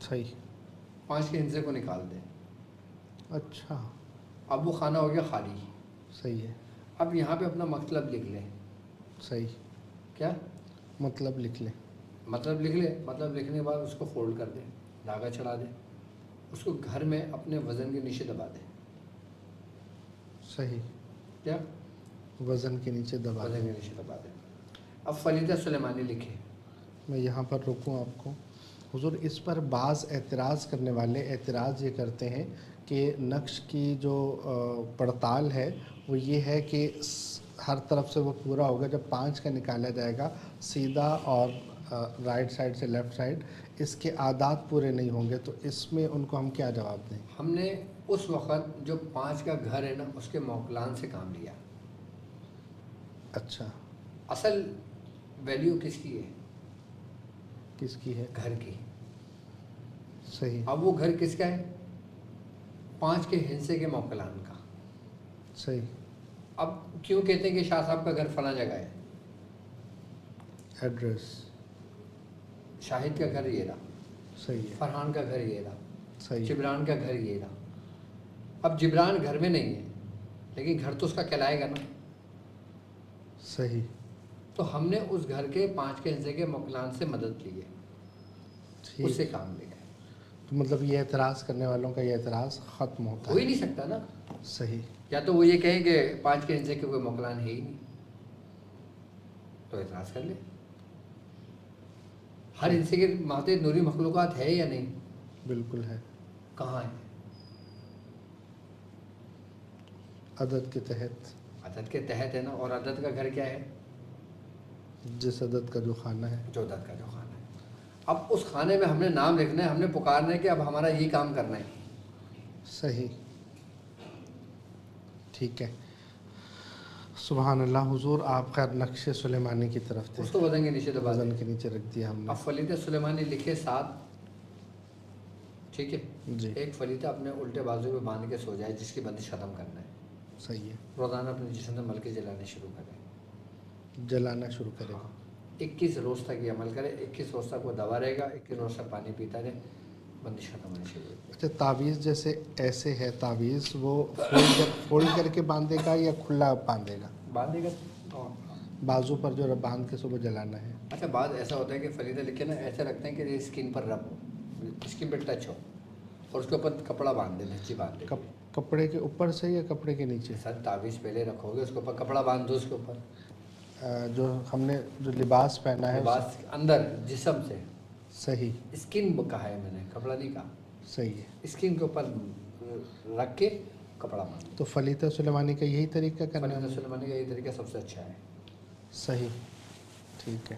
صحیح، 5 کے ہندسے کو نکال دیں، اچھا، اب وہ خانہ ہو گیا خالی۔ صحیح ہے، اب یہاں پہ اپنا مطلب لکھ لیں، صحیح، کیا مطلب لکھ لیں، مطلب لکھ لے, مطلب لکھنے کے بعد اس کو فولڈ کر دے, دھاگا چڑھا دے, اس کو گھر میں اپنے وزن کے نیچے دبا دے. صحیح, کیا وزن کے نیچے دبا وزن دیں. کے نیچے دبا دے. اب فلیدہ سلیمانی لکھے. میں یہاں پر روکوں آپ کو. حضور اس پر بعض اعتراض کرنے والے اعتراض یہ کرتے ہیں کہ نقش کی جو پڑتال ہے وہ یہ ہے کہ ہر طرف سے وہ پورا ہوگا, جب 5 کا نکالا جائے گا سیدھا اور رائٹ سائڈ سے لیفٹ سائڈ اس کے اعداد پورے نہیں ہوں گے, تو اس میں ان کو ہم کیا جواب دیں؟ ہم نے اس وقت جو 5 کا گھر ہے نا اس کے موکلان سے کام لیا. اچھا, اصل ویلیو کس کی ہے؟ کس کی ہے؟ گھر کی. صحیح. اب وہ گھر کس کا ہے؟ 5 کے ہندسے کے موکلان کا. صحیح. اب کیوں کہتے ہیں کہ شاہ صاحب کا گھر فلاں جگہ ہے؟ ایڈریس. شاہد کا گھر یہ رہا, صحیح ہے. فرحان کا گھر یہ رہا, صحیح. جبران کا گھر یہ رہا. اب جبران گھر میں نہیں ہے لیکن گھر تو اس کا کہلائے گا نا. صحیح. تو ہم نے اس گھر کے 5 کے حصے کے موکلان سے مدد لی ہے, اس سے کام لے گئے. تو مطلب یہ اعتراض کرنے والوں کا یہ اعتراض ختم ہوتا ہو ہی ہے. نہیں سکتا نا. صحیح. یا تو وہ یہ کہیں کہ 5 کے حصے کے کوئی موکلان ہے ہی نہیں, تو اعتراض کر لے. ہر حصے کے ماتے نوری مخلوقات ہے یا نہیں؟ بالکل ہے. کہاں ہے؟ عدد کے تحت. عدد کے تحت ہے نا. اور عدد کا گھر کیا ہے؟ جس عدد کا جو خانہ ہے. جو عدد کا جو خانہ ہے. اب اس خانے میں ہم نے نام لکھنا ہے, ہم نے پکارنا ہے کہ اب ہمارا یہی کام کرنا ہے. صحیح. ٹھیک ہے. سبحان اللہ. حضور آپ خیر نقش سلیمانی کی طرف تھے, اس کو وزن کے نیچے دبا وزن دیں. کے نیچے رکھ دیا ہم نے. اب فلیدہ سلیمانی لکھے 7. ٹھیک ہے. جی. ایک فلیدہ اپنے الٹے بازو پہ باندھ کے سو جائے جس کی بندش ختم کرنا ہے. صحیح ہے. روزانہ اپنے جسم سے ملکے جلانے شروع کریں. جلانا شروع کرے گا. 21 روز تک یہ عمل کرے. 21 روز تک وہ دوا رہے گا, 21 روز تک پانی پیتا رہے, بندش ختم ہونے شروع ہوتی ہے. اچھا, تعویذ جیسے ایسے ہے تعویذ, وہ فولڈ کر کے باندھے گا یا کھلا باندھے گا؟ باندھے گا بازو پر جو باندھ کے صبح جلانا ہے. اچھا, بعد ایسا ہوتا ہے کہ فلیدہ لکھے نا ایسے رکھتے ہیں کہ یہ اسکن پر رب ہو, اسکن پہ ٹچ ہو, اور اس کے اوپر کپڑا باندھ دیں, دھچی باندھ دیں. کپڑے کے اوپر سے یا کپڑے کے نیچے؟ سر تعویذ پہلے رکھو گے, اس کے اوپر کپڑا باندھ دو. اس کے اوپر جو ہم نے جو لباس پہنا ہے لباس اندر جسم سے. صحیح. اسکن کہا ہے میں نے, کپڑا نہیں کہا. صحیح ہے. اسکن کے اوپر رکھ کے کپڑا باندھ. تو فلیدہ سلیمانی کا یہی طریقہ کرنا ہے؟ فلیدہ سلیمانی کا یہی طریقہ سب سے اچھا ہے. صحیح. ٹھیک ہے.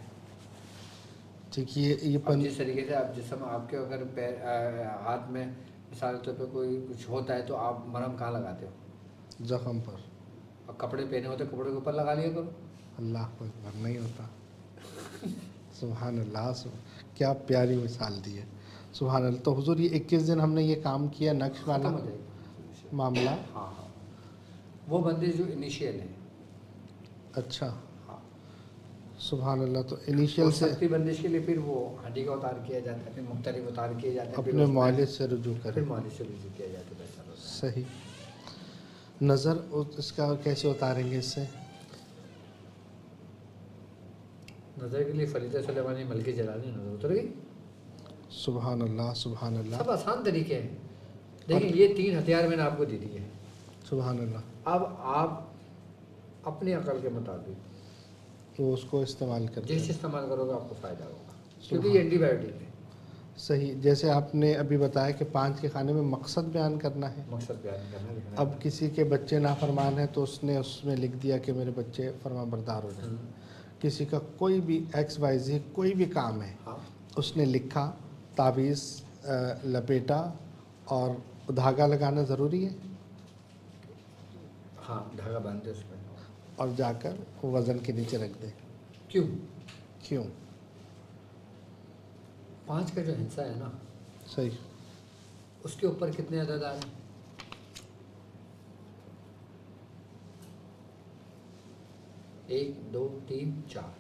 ٹھیک. یہ جس طریقے سے آپ جسم آپ کے اگر ہاتھ میں مثال کے طور پہ کوئی کچھ ہوتا ہے تو آپ مرہم کہاں لگاتے ہو؟ زخم پر. اور کپڑے پہنے ہوتے کپڑے کے اوپر لگا لیا کرو. اللہ کو نہیں ہوتا. سبحان اللہ. کیا پیاری مثال دی ہے. سبحان اللہ. تو حضور یہ 21 دن ہم نے یہ کام کیا, نقش والا معاملہ. ہاں ہاں, وہ بندے جو انیشیل ہیں. اچھا. ہاں. سبحان اللہ. تو انیشیل سے سختی بندش کے لیے پھر وہ ہڈی کا اتار کیا جاتا ہے, پھر مختلف اتار کیے جاتے ہیں, اپنے معالج سے رجوع کریں. پھر معالج سے رجوع کیا جاتا ہے. صحیح. نظر اس کا کیسے اتاریں گے؟ اس سے نظر کے لیے فلیدہ سلیمانی ملکے جلانے, نظر اتر گئی. سبحان اللہ. سبحان اللہ. سب آسان طریقے ہیں. دیکھیں یہ 3 ہتھیار میں نے آپ کو دے دیے. سبحان اللہ. اب آپ اپنی عقل کے مطابق تو اس کو استعمال کرتے ہیں. جیسے استعمال کرو گے آپ کو فائدہ ہوگا, کیونکہ یہ اینٹی بایوٹک ہے. صحیح. جیسے آپ نے ابھی بتایا کہ 5 کے خانے میں مقصد بیان کرنا ہے. مقصد بیان کرنا ہے. اب کسی کے بچے نافرمان ہیں تو اس نے اس میں لکھ دیا کہ میرے بچے فرما بردار ہو جائیں. کسی کا کوئی بھی XYZ کوئی بھی کام ہے, اس نے لکھا, تعویذ لپیٹا اور دھاگا لگانا ضروری ہے. ہاں, دھاگا باندھ دے اس میں اور جا کر وزن کے نیچے رکھ دے. کیوں؟ 5 کا جو حصہ ہے نا, صحیح, اس کے اوپر کتنے عدد آ رہے ہیں؟ 1 2 3 4.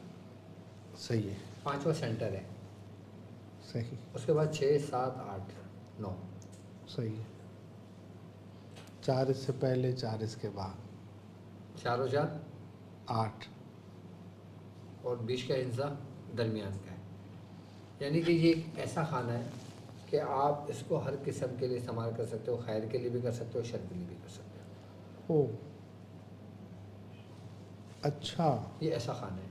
صحیح ہے. 5واں سینٹر ہے. صحیح. اس کے بعد 6 7 8 9. صحیح ہے. 4 اس سے پہلے, 4 اس کے بعد, 4 اور 4 8, اور 20 کا حصہ درمیان کا ہے. یعنی کہ یہ ایک ایسا کھانا ہے کہ آپ اس کو ہر قسم کے لیے استعمال کر سکتے ہو، خیر کے لیے بھی کر سکتے ہو، شر کے لیے بھی کر سکتے ہو۔ او اچھا، یہ ایسا کھانا ہے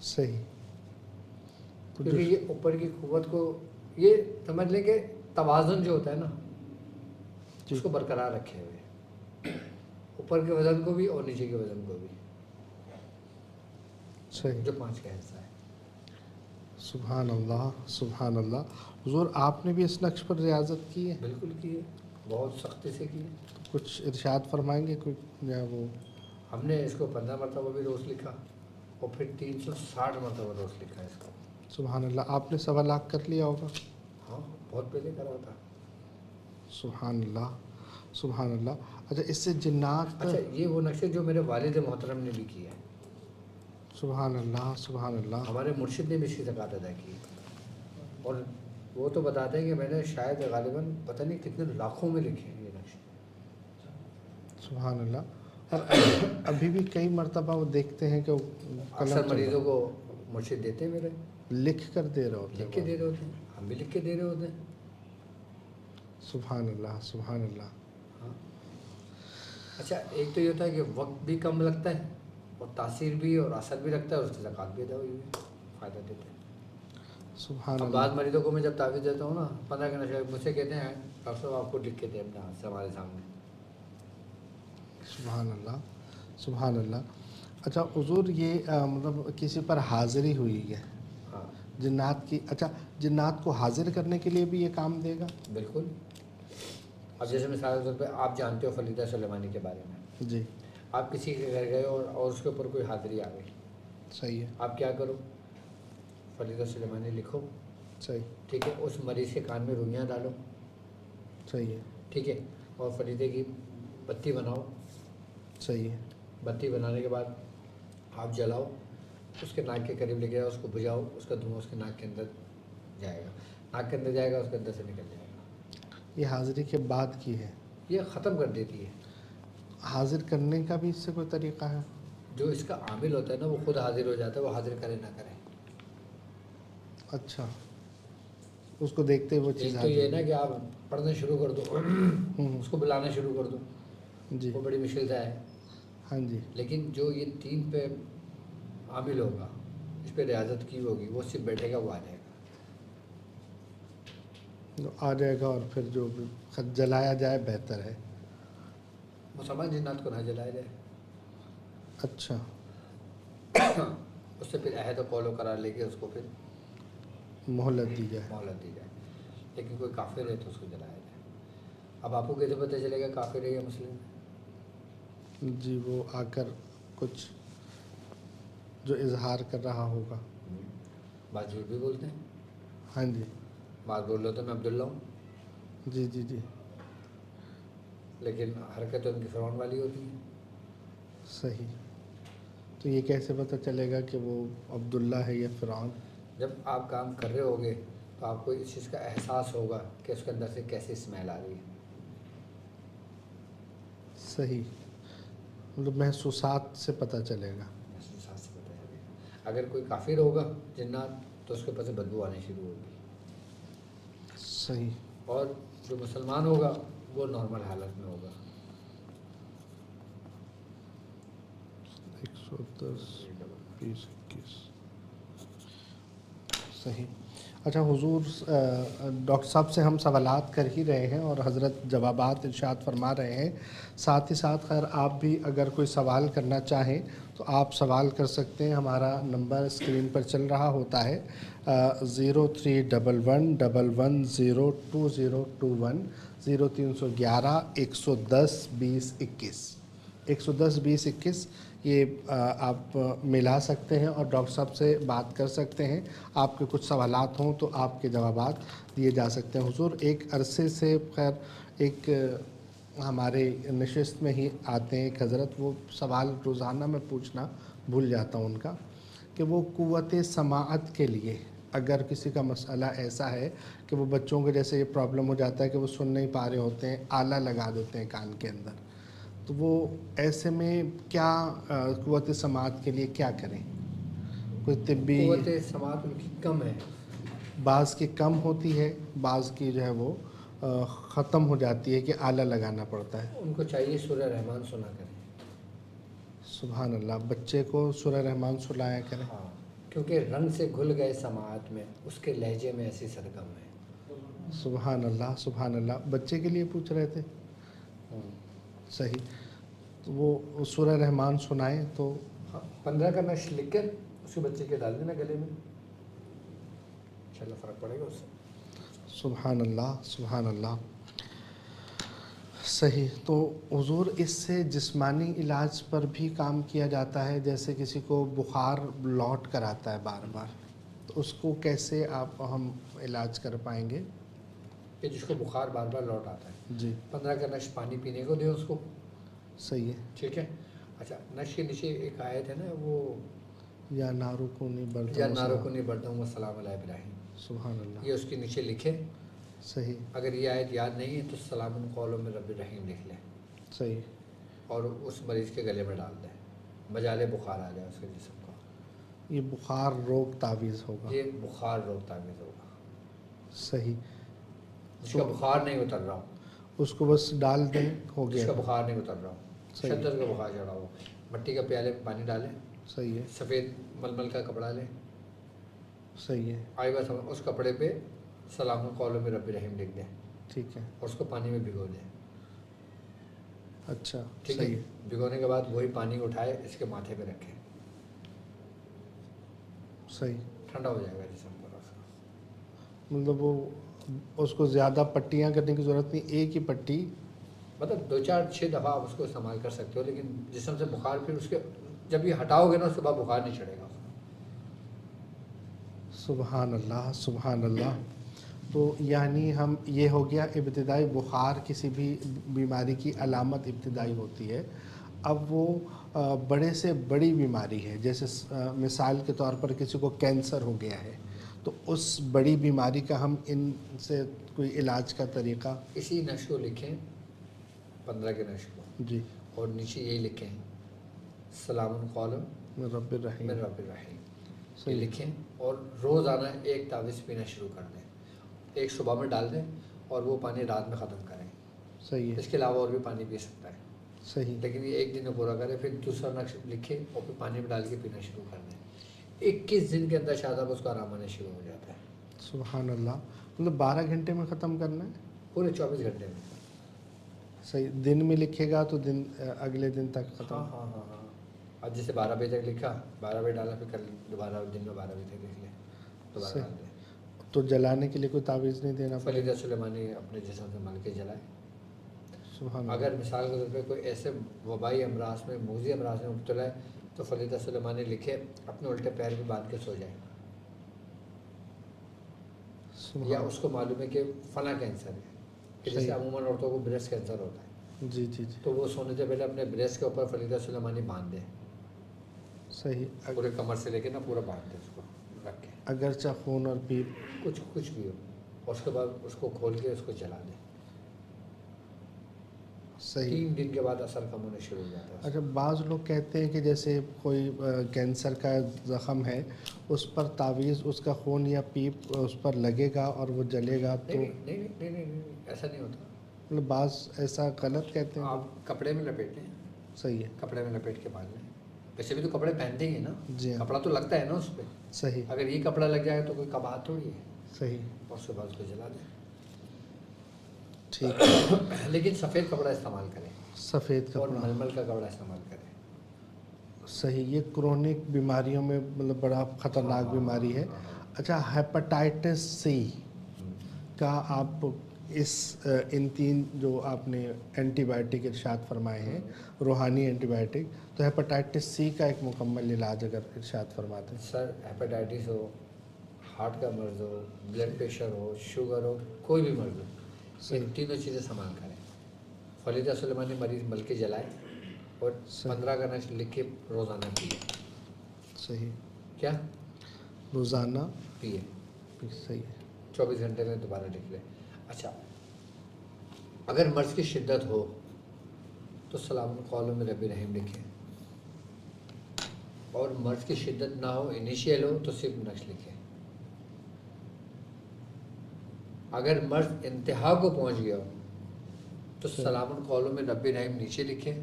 صحیح۔ تو کیونکہ یہ اوپر کی قوت کو، یہ سمجھ لیں کہ توازن جو ہوتا ہے نا اس کو برقرار رکھے ہوئے، اوپر کے وزن کو بھی اور نیچے کے وزن کو بھی، صحیح، جو 5 کا حصہ ہے۔ سبحان اللہ سبحان اللہ۔ حضور آپ نے بھی اس نقش پر ریاضت کی ہے؟ بالکل کی ہے، بہت سختی سے کی ہے۔ کچھ ارشاد فرمائیں گے کچھ یا وہ؟ ہم نے اس کو 15 مرتبہ بھی روز لکھا اور پھر 360 مرتبہ روز لکھا ہے اس کو۔ سبحان اللہ۔ آپ نے 1.25 لاکھ کر لیا ہوگا؟ ہاں، بہت پہلے کرا تھا۔ سبحان اللہ سبحان اللہ۔ اچھا، اس سے جنات؟ اچھا، یہ وہ نقشے جو میرے والد محترم نے بھی کیا ہے۔ سبحان اللہ سبحان اللہ۔ ہمارے مرشد نے بھی اس کی زکوٰۃ ادا کی ہے، اور وہ تو بتاتے ہیں کہ میں نے شاید غالباً پتہ نہیں کتنے لاکھوں میں لکھے ہیں یہ نقشے۔ سبحان اللہ۔ اور ابھی بھی کئی مرتبہ وہ دیکھتے ہیں کہ وہ اکثر مریضوں کو مرشد دیتے ہیں میرے، لکھ کر دے رہے ہوتے لکھ کے دے رہے ہوتے ہیں، ہم بھی لکھ کے دے رہے ہوتے ہیں۔ سبحان اللہ سبحان اللہ۔ ہاں، اچھا، ایک تو یہ ہوتا ہے کہ وقت بھی کم لگتا ہے اور تاثیر بھی اور اثر بھی رکھتا ہے، اور اس کی زکوٰۃ بھی ادا ہوئی ہوئی ہے، فائدہ دیتے ہیں۔ سبحان اب اللہ۔ بعض مریضوں کو میں جب تعویذ دیتا ہوں نا 15 کا نشہ، مجھ سے کہتے ہیں ڈاکٹر صاحب آپ کو لکھ کے دیں اپنے ہاتھ سے ہمارے سامنے۔ سبحان اللہ سبحان اللہ۔ اچھا حضور، یہ مطلب کسی پر حاضری ہوئی ہے ہاں جنات کی، اچھا جنات کو حاضر کرنے کے لیے بھی یہ کام دے گا؟ بالکل۔ اب جیسے مثال کے طور پہ آپ جانتے ہو فلیدہ سلیمانی کے بارے میں، جی آپ کسی کے گھر گئے اور اس کے اوپر کوئی حاضری آ گئی، صحیح ہے، آپ کیا کرو؟ فلیدہ سلیمانی لکھو، صحیح ٹھیک ہے، اس مریض کے کان میں روئیاں ڈالو، صحیح ہے، ٹھیک ہے، اور فلیدے کی بتی بناؤ، صحیح ہے، بتی بنانے کے بعد آپ جلاؤ، اس کے ناک کے قریب لے کے جاؤ، اس کو بجھاؤ، اس کا دھواں اس کے ناک کے اندر جائے گا، ناک کے اندر جائے گا، اس کے اندر سے نکل جائے گا۔ یہ حاضری کے بعد کی ہے؟ یہ ختم کر دیتی ہے۔ حاضر کرنے کا بھی اس سے کوئی طریقہ ہے؟ جو اس کا عامل ہوتا ہے نا وہ خود حاضر ہو جاتا ہے، وہ حاضر کرے نہ کرے۔ اچھا، اس کو دیکھتے وہ چیز ایک تو یہ ہے نا کہ آپ پڑھنا شروع کر دو، اس کو بلانا شروع کر دو، جی وہ بڑی مشکل ہے۔ ہاں جی، لیکن جو یہ 3 پہ عامل ہوگا، اس پہ ریاضت کی ہوگی، وہ صرف بیٹھے گا، وہ آ جائے گا۔ آ جائے گا، اور پھر جو خط جلایا جائے بہتر ہے۔ مسلمان جنات کو نہ جلایا جائے، اچھا، اس سے پھر عہد و قول و قرار لے کے اس کو پھر مہلت دی جائے۔ مہلت دی جائے۔ لیکن کوئی کافر ہے تو اس کو جلایا جائے۔ اب آپ کو کیسے پتہ چلے گا کافر ہے یا مسلم ہے؟ جی، وہ آ کر کچھ جو اظہار کر رہا ہوگا۔ بات جھوٹ بھی بولتے ہیں، ہاں جی، بات بول رہے ہوتے میں عبداللہ ہوں، جی جی جی، لیکن حرکت ان کی فرعون والی ہوتی ہے۔ صحیح۔ تو یہ کیسے پتہ چلے گا کہ وہ عبداللہ ہے یا فرعون؟ جب آپ کام کر رہے ہوگے تو آپ کو اس چیز کا احساس ہوگا کہ اس کے اندر سے کیسی اسمیل آ رہی ہے۔ صحیح، مطلب محسوسات سے پتہ چلے گا۔ محسوسات سے پتہ چلے گا۔ اگر کوئی کافر ہوگا جنات تو اس کے پاس سے بدبو آنی شروع ہوگی، صحیح، اور جو مسلمان ہوگا وہ نارمل حالت میں ہوگا۔ 110 20 21 صحیح۔ اچھا حضور، ڈاکٹر صاحب سے ہم سوالات کر ہی رہے ہیں اور حضرت جوابات ارشاد فرما رہے ہیں، ساتھ ہی ساتھ خیر آپ بھی اگر کوئی سوال کرنا چاہیں تو آپ سوال کر سکتے ہیں۔ ہمارا نمبر اسکرین پر چل رہا ہوتا ہے 0311110221 0311 110 20 21 110 20 21 یہ آپ ملا سکتے ہیں اور ڈاکٹر صاحب سے بات کر سکتے ہیں۔ آپ کے کچھ سوالات ہوں تو آپ کے جوابات دیے جا سکتے ہیں۔ حضور، ایک عرصے سے خیر ایک ہمارے نشست میں ہی آتے ہیں ایک حضرت، وہ سوال روزانہ میں پوچھنا بھول جاتا ہوں ان کا، کہ وہ قوت سماعت کے لیے اگر کسی کا مسئلہ ایسا ہے کہ وہ بچوں کے جیسے یہ پرابلم ہو جاتا ہے کہ وہ سن نہیں پا رہے ہوتے ہیں، آلہ لگا دیتے ہیں کان کے اندر، تو وہ ایسے میں کیا قوت سماعت کے لیے کیا کریں؟ کوئی طبی قوت سماعت ان کی کم ہے، بعض کی کم ہوتی ہے، بعض کی جو ہے وہ ختم ہو جاتی ہے کہ آلہ لگانا پڑتا ہے. ان کو چاہیے سورہ رحمان سنا کریں. سبحان اللہ. بچے کو سورہ رحمان سنایا کریں. ہاں، کیونکہ رنگ سے گھل گئے سماعت میں، اس کے لہجے میں ایسی سرگم ہے. سبحان اللہ سبحان اللہ. بچے کے لیے پوچھ رہے تھے. صحیح. تو وہ سورہ رحمان سنائیں تو 15 کا نقش لکھ کر اس کے بچے کے ڈال دینا گلے میں، انشاءاللہ فرق پڑے گا اس سے. سبحان اللہ سبحان اللہ. صحیح. تو حضور اس سے جسمانی علاج پر بھی کام کیا جاتا ہے، جیسے کسی کو بخار لوٹ کر آتا ہے بار بار، تو اس کو کیسے ہم علاج کر پائیں گے؟ کہ جس کو بخار بار بار لوٹ آتا ہے جی 15 کا نقش پانی پینے کو دے اس کو. صحیح ہے. ٹھیک ہے. اچھا، نقش کے نیچے ایک آیت ہے نا، وہ یا نارو کو نہیں بڑھتا یا نارو کو نہیں بڑھتا ہوں السلام علیہ ابراہیم، سبحان اللہ. یہ اس کے نیچے لکھے. صحیح اگر یہ آیت یاد نہیں ہے تو سلام قول من رب الرحیم لکھ لیں صحیح. اور اس مریض کے گلے میں ڈال دیں، بجالے بخار آ جائے اس کے جسم کو. یہ بخار روگ تعویذ ہوگا. یہ بخار روگ تعویذ ہوگا. صحیح. جس کا بخار نہیں اتر رہا ہو، اس کو بس ڈال دیں، ہو جس کا گیا. بخار نہیں اتر رہا ہو، صحیح. شدت کا بخار چڑھا ہو، مٹی کا پیالے میں پانی ڈالیں، صحیح ہے. سفید ململ کا کپڑا لیں، صحیح ہے. آئی بس اس کپڑے پہ سلام قول من رب الرحیم لکھ دیں ٹھیک ہے. اور اس کو پانی میں بھگو دیں. اچھا ٹھیک ہے. صحیح. بھگونے کے بعد وہی پانی اٹھائے اس کے ماتھے پہ رکھیں، صحیح. ٹھنڈا ہو جائے گا جسم تھوڑا سا. مطلب وہ اس کو زیادہ پٹیاں کرنے کی ضرورت نہیں، ایک ہی پٹی. مطلب 2-4-6 دفعہ آپ اس کو استعمال کر سکتے ہو، لیکن جسم سے بخار پھر اس کے جب یہ ہٹاؤ گے نا اس کے بعد بخار نہیں چڑھے گا. سبحان اللہ سبحان اللہ. تو یعنی ہم یہ ہو گیا ابتدائی بخار، کسی بھی بیماری کی علامت ابتدائی ہوتی ہے. اب وہ بڑے سے بڑی بیماری ہے، جیسے مثال کے طور پر کسی کو کینسر ہو گیا ہے، تو اس بڑی بیماری کا ہم ان سے کوئی علاج کا طریقہ. اسی نقش کو لکھیں، 15 کے نقش کو، جی. اور نیچے یہی لکھیں سلام قول من رب الرحیم. من رب الرحیم یہ صحیح. لکھیں اور روزانہ ایک تعویذ پینا شروع کر دیں. ایک صبح میں ڈال دیں اور وہ پانی رات میں ختم کریں. صحیح ہے. اس کے علاوہ اور بھی پانی پی سکتا ہے، صحیح. لیکن یہ ایک دن میں پورا کریں. پھر دوسرا نقش لکھیں اور پھر پانی میں ڈال کے پینا شروع کر دیں. 21 دن کے اندر شاید اس کا آرام آنا شروع ہو جاتا ہے. سبحان اللہ. مطلب 12 گھنٹے میں ختم کرنا ہے؟ پورے 24 گھنٹے میں. صحیح. دن میں لکھے گا تو دن اگلے دن تک ختم. ہاں ہاں ہاں ہاں. اب جیسے 12 بجے تک لکھا، 12 بجے ڈالا، پھر کل دوبارہ دن میں 12 بجے تک لکھ لیں، دوبارہ صحیح. ڈال دیں. تو جلانے کے لیے کوئی تعویذ نہیں دینا پڑے فلیدہ سلیمانی اپنے جسم سے مل کے جلائے. سبحان اللہ. اگر مثال کے طور پہ کوئی ایسے وبائی امراض میں، موذی امراض میں مبتلا ہے تو فلیدہ سلیمانی لکھے، اپنے الٹے پیر میں باندھ کے سو جائے. یا اس کو معلوم ہے کہ فلاں کینسر ہے، کہ جیسے عموماً عورتوں کو بریسٹ کینسر ہوتا ہے، جی جی جی. تو وہ سونے سے پہلے اپنے بریسٹ کے اوپر فلیدہ سلیمانی باندھ دیں. صحیح. پورے کمر سے لے کے نا پورا باندھ دیں اس کو رکھ کے، اگرچہ خون اور پیپ کچھ بھی ہو، اور اس کے بعد اس کو کھول کے اس کو جلا دیں. صحیح. 3 دن کے بعد اثر کم ہونے شروع ہو جاتا ہے. اچھا، بعض لوگ کہتے ہیں کہ جیسے کوئی کینسر کا زخم ہے، اس پر تعویذ، اس کا خون یا پیپ اس پر لگے گا اور وہ جلے گا تو نہیں نہیں نہیں نہیں نہیں، ایسا نہیں ہوتا. مطلب بعض ایسا غلط کہتے ہیں. آپ کپڑے میں لپیٹ لیں، صحیح ہے. کپڑے میں لپیٹ کے باندھ لیں. ویسے بھی تو کپڑے پہنتے ہی ہیں نا، جی ہاں. کپڑا تو لگتا ہے نا اس پہ. صحیح. اگر یہ کپڑا لگ جائے تو کوئی کباہت تھوڑی ہے. صحیح. اور اس کے بعد اس کو جلا دیں. ٹھیک ہے. لیکن سفید کپڑا استعمال کریں سفید اور کپڑا. ململ کا کپڑا استعمال کریں. صحیح. یہ کرونک بیماریوں میں مطلب بڑا خطرناک بیماری ہے. اچھا، ہیپاٹائٹس سی کا آپ ان 3 جو آپ نے اینٹی بائیوٹک ارشاد فرمائے ہیں، روحانی اینٹی بائیوٹک، تو ہیپاٹائٹس سی کا ایک مکمل علاج اگر ارشاد فرماتے ہیں. سر، ہیپاٹائٹس ہو، ہارٹ کا مرض ہو، بلڈ پریشر ہو، شوگر ہو، کوئی بھی مرض ہو، ان تینوں چیزیں استعمال کریں. فلیدہ سلیمانی مریض مل کے جلائے اور 15 کا نقش لکھ کے روزانہ پیے. صحیح. کیا روزانہ پیے؟ صحیح ہے. 24 گھنٹے میں دوبارہ لکھ لیں. اچھا، اگر مرض کی شدت ہو تو سلام قول من رب الرحیم لکھیں. اور مرض کی شدت نہ ہو، انیشیل ہو تو صرف نقش لکھیں. اگر مرض انتہا کو پہنچ گیا ہو تو سلام القولوں میں رب رحیم نیچے لکھیں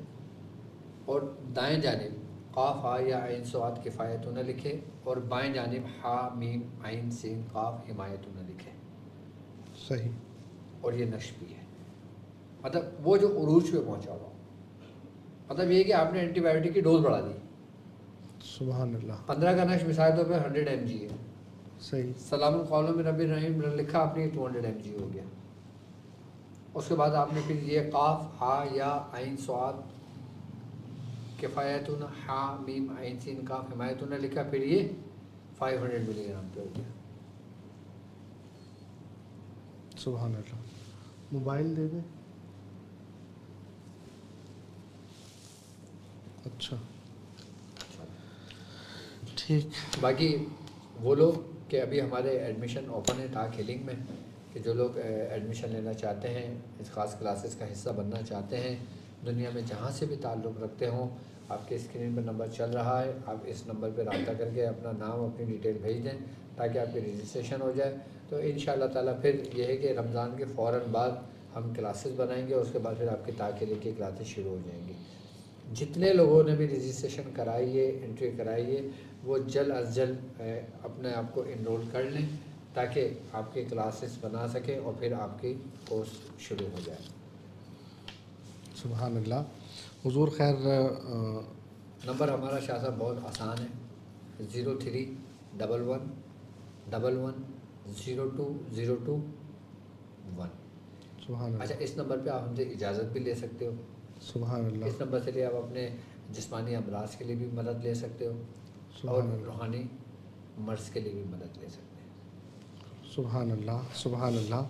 اور دائیں جانب قاف ہا یا عین صاد کفایت نہ لکھے اور بائیں جانب ہا میم عین سین قاف حمایت نہ لکھے. صحیح. اور یہ نقش بھی ہے، مطلب وہ جو عروج پہ پہنچا ہوا، مطلب یہ کہ آپ نے اینٹی بایوٹک کی ڈوز بڑھا دی. سبحان اللہ. 15 کا نقش مثال طور پہ 100 mg ہے. صحیح. سلام القولوں میں رب رحیم لکھا، آپ نے 200 mg ہو گیا. اس کے بعد آپ نے پھر یہ قاف ہا یا عین صاد کفایتن ہا میم عین سین قاف حمایتن لکھا، پھر یہ 500 ملی گرام پہ ہو گیا. سبحان اللہ. موبائل دے دیں. اچھا ٹھیک. باقی وہ لوگ کہ ابھی ہمارے ایڈمیشن اوپن ہے ٹاک ہیلنگ میں، کہ جو لوگ ایڈمیشن لینا چاہتے ہیں، اس خاص کلاسز کا حصہ بننا چاہتے ہیں، دنیا میں جہاں سے بھی تعلق رکھتے ہوں، آپ کے اسکرین پر نمبر چل رہا ہے، آپ اس نمبر پہ رابطہ کر کے اپنا نام اپنی ڈیٹیل بھیج دیں تاکہ آپ کی رجسٹریشن ہو جائے. تو انشاءاللہ تعالیٰ پھر یہ ہے کہ رمضان کے فوراً بعد ہم کلاسز بنائیں گے، اور اس کے بعد پھر آپ کی ٹاک ہیلنگ کی کلاسز شروع ہو جائیں گی. جتنے لوگوں نے بھی رجسٹریشن کرائی ہے، انٹری کرائی ہے، وہ جلد از جلد اپنے آپ کو انرول کر لیں تاکہ آپ کے کلاسز بنا سکیں اور پھر آپ کی کورس شروع ہو جائے. سبحان اللہ. حضور خیر نمبر ہمارا شاہ صاحب بہت آسان ہے، 031111020221. سبحان اللہ. اچھا، اس نمبر پہ آپ ہم سے اجازت بھی لے سکتے ہو. سبحان اللہ. اس نمبر سے لیے آپ اپنے جسمانی امراض کے لیے بھی مدد لے سکتے ہو اور روحانی مرض کے لیے بھی مدد لے سکتے ہیں. سبحان اللہ. سبحان اللہ.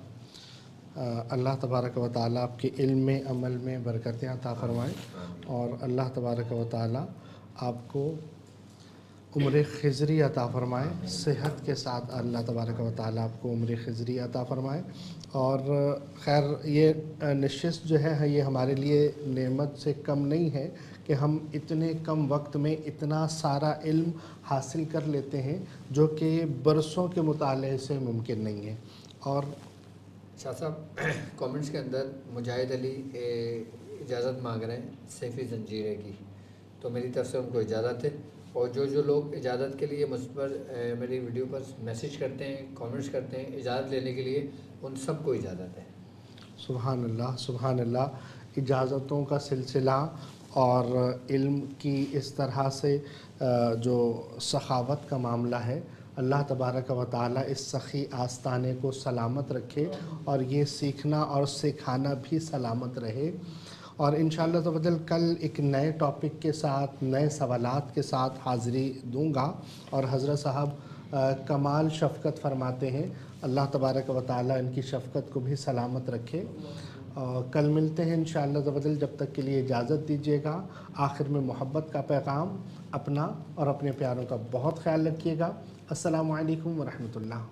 اللہ تبارک و تعالیٰ آپ کے علم میں، عمل میں برکتیں عطا فرمائیں، اور اللہ تبارک و تعالیٰ آپ کو عمر خضری عطا فرمائے. صحت کے ساتھ اللہ تبارک و تعالیٰ آپ کو عمر خضری عطا فرمائے. اور خیر یہ نشست جو ہے یہ ہمارے لیے نعمت سے کم نہیں ہے کہ ہم اتنے کم وقت میں اتنا سارا علم حاصل کر لیتے ہیں جو کہ برسوں کے مطالعے سے ممکن نہیں ہے. اور شاہ صاحب کامنٹس کے اندر مجاہد علی اجازت مانگ رہے ہیں سیفی زنجیرے کی، تو میری طرف سے ان کو اجازت ہے. اور جو لوگ اجازت کے لیے مجھ پر میری ویڈیو پر میسیج کرتے ہیں، کامنٹس کرتے ہیں اجازت لینے کے لیے، ان سب کو اجازت ہے. سبحان اللہ. سبحان اللہ. اجازتوں کا سلسلہ اور علم کی اس طرح سے جو سخاوت کا معاملہ ہے، اللہ تبارک و تعالیٰ اس سخی آستانے کو سلامت رکھے اور یہ سیکھنا اور سکھانا بھی سلامت رہے. اور انشاءاللہ تعالی کل ایک نئے ٹاپک کے ساتھ، نئے سوالات کے ساتھ حاضری دوں گا. اور حضرت صاحب کمال شفقت فرماتے ہیں، اللہ تبارک و تعالیٰ ان کی شفقت کو بھی سلامت رکھے. کل ملتے ہیں انشاءاللہ تعالی، جب تک کے لیے اجازت دیجیے گا. آخر میں محبت کا پیغام، اپنا اور اپنے پیاروں کا بہت خیال رکھیے گا. السلام علیکم ورحمۃ اللہ.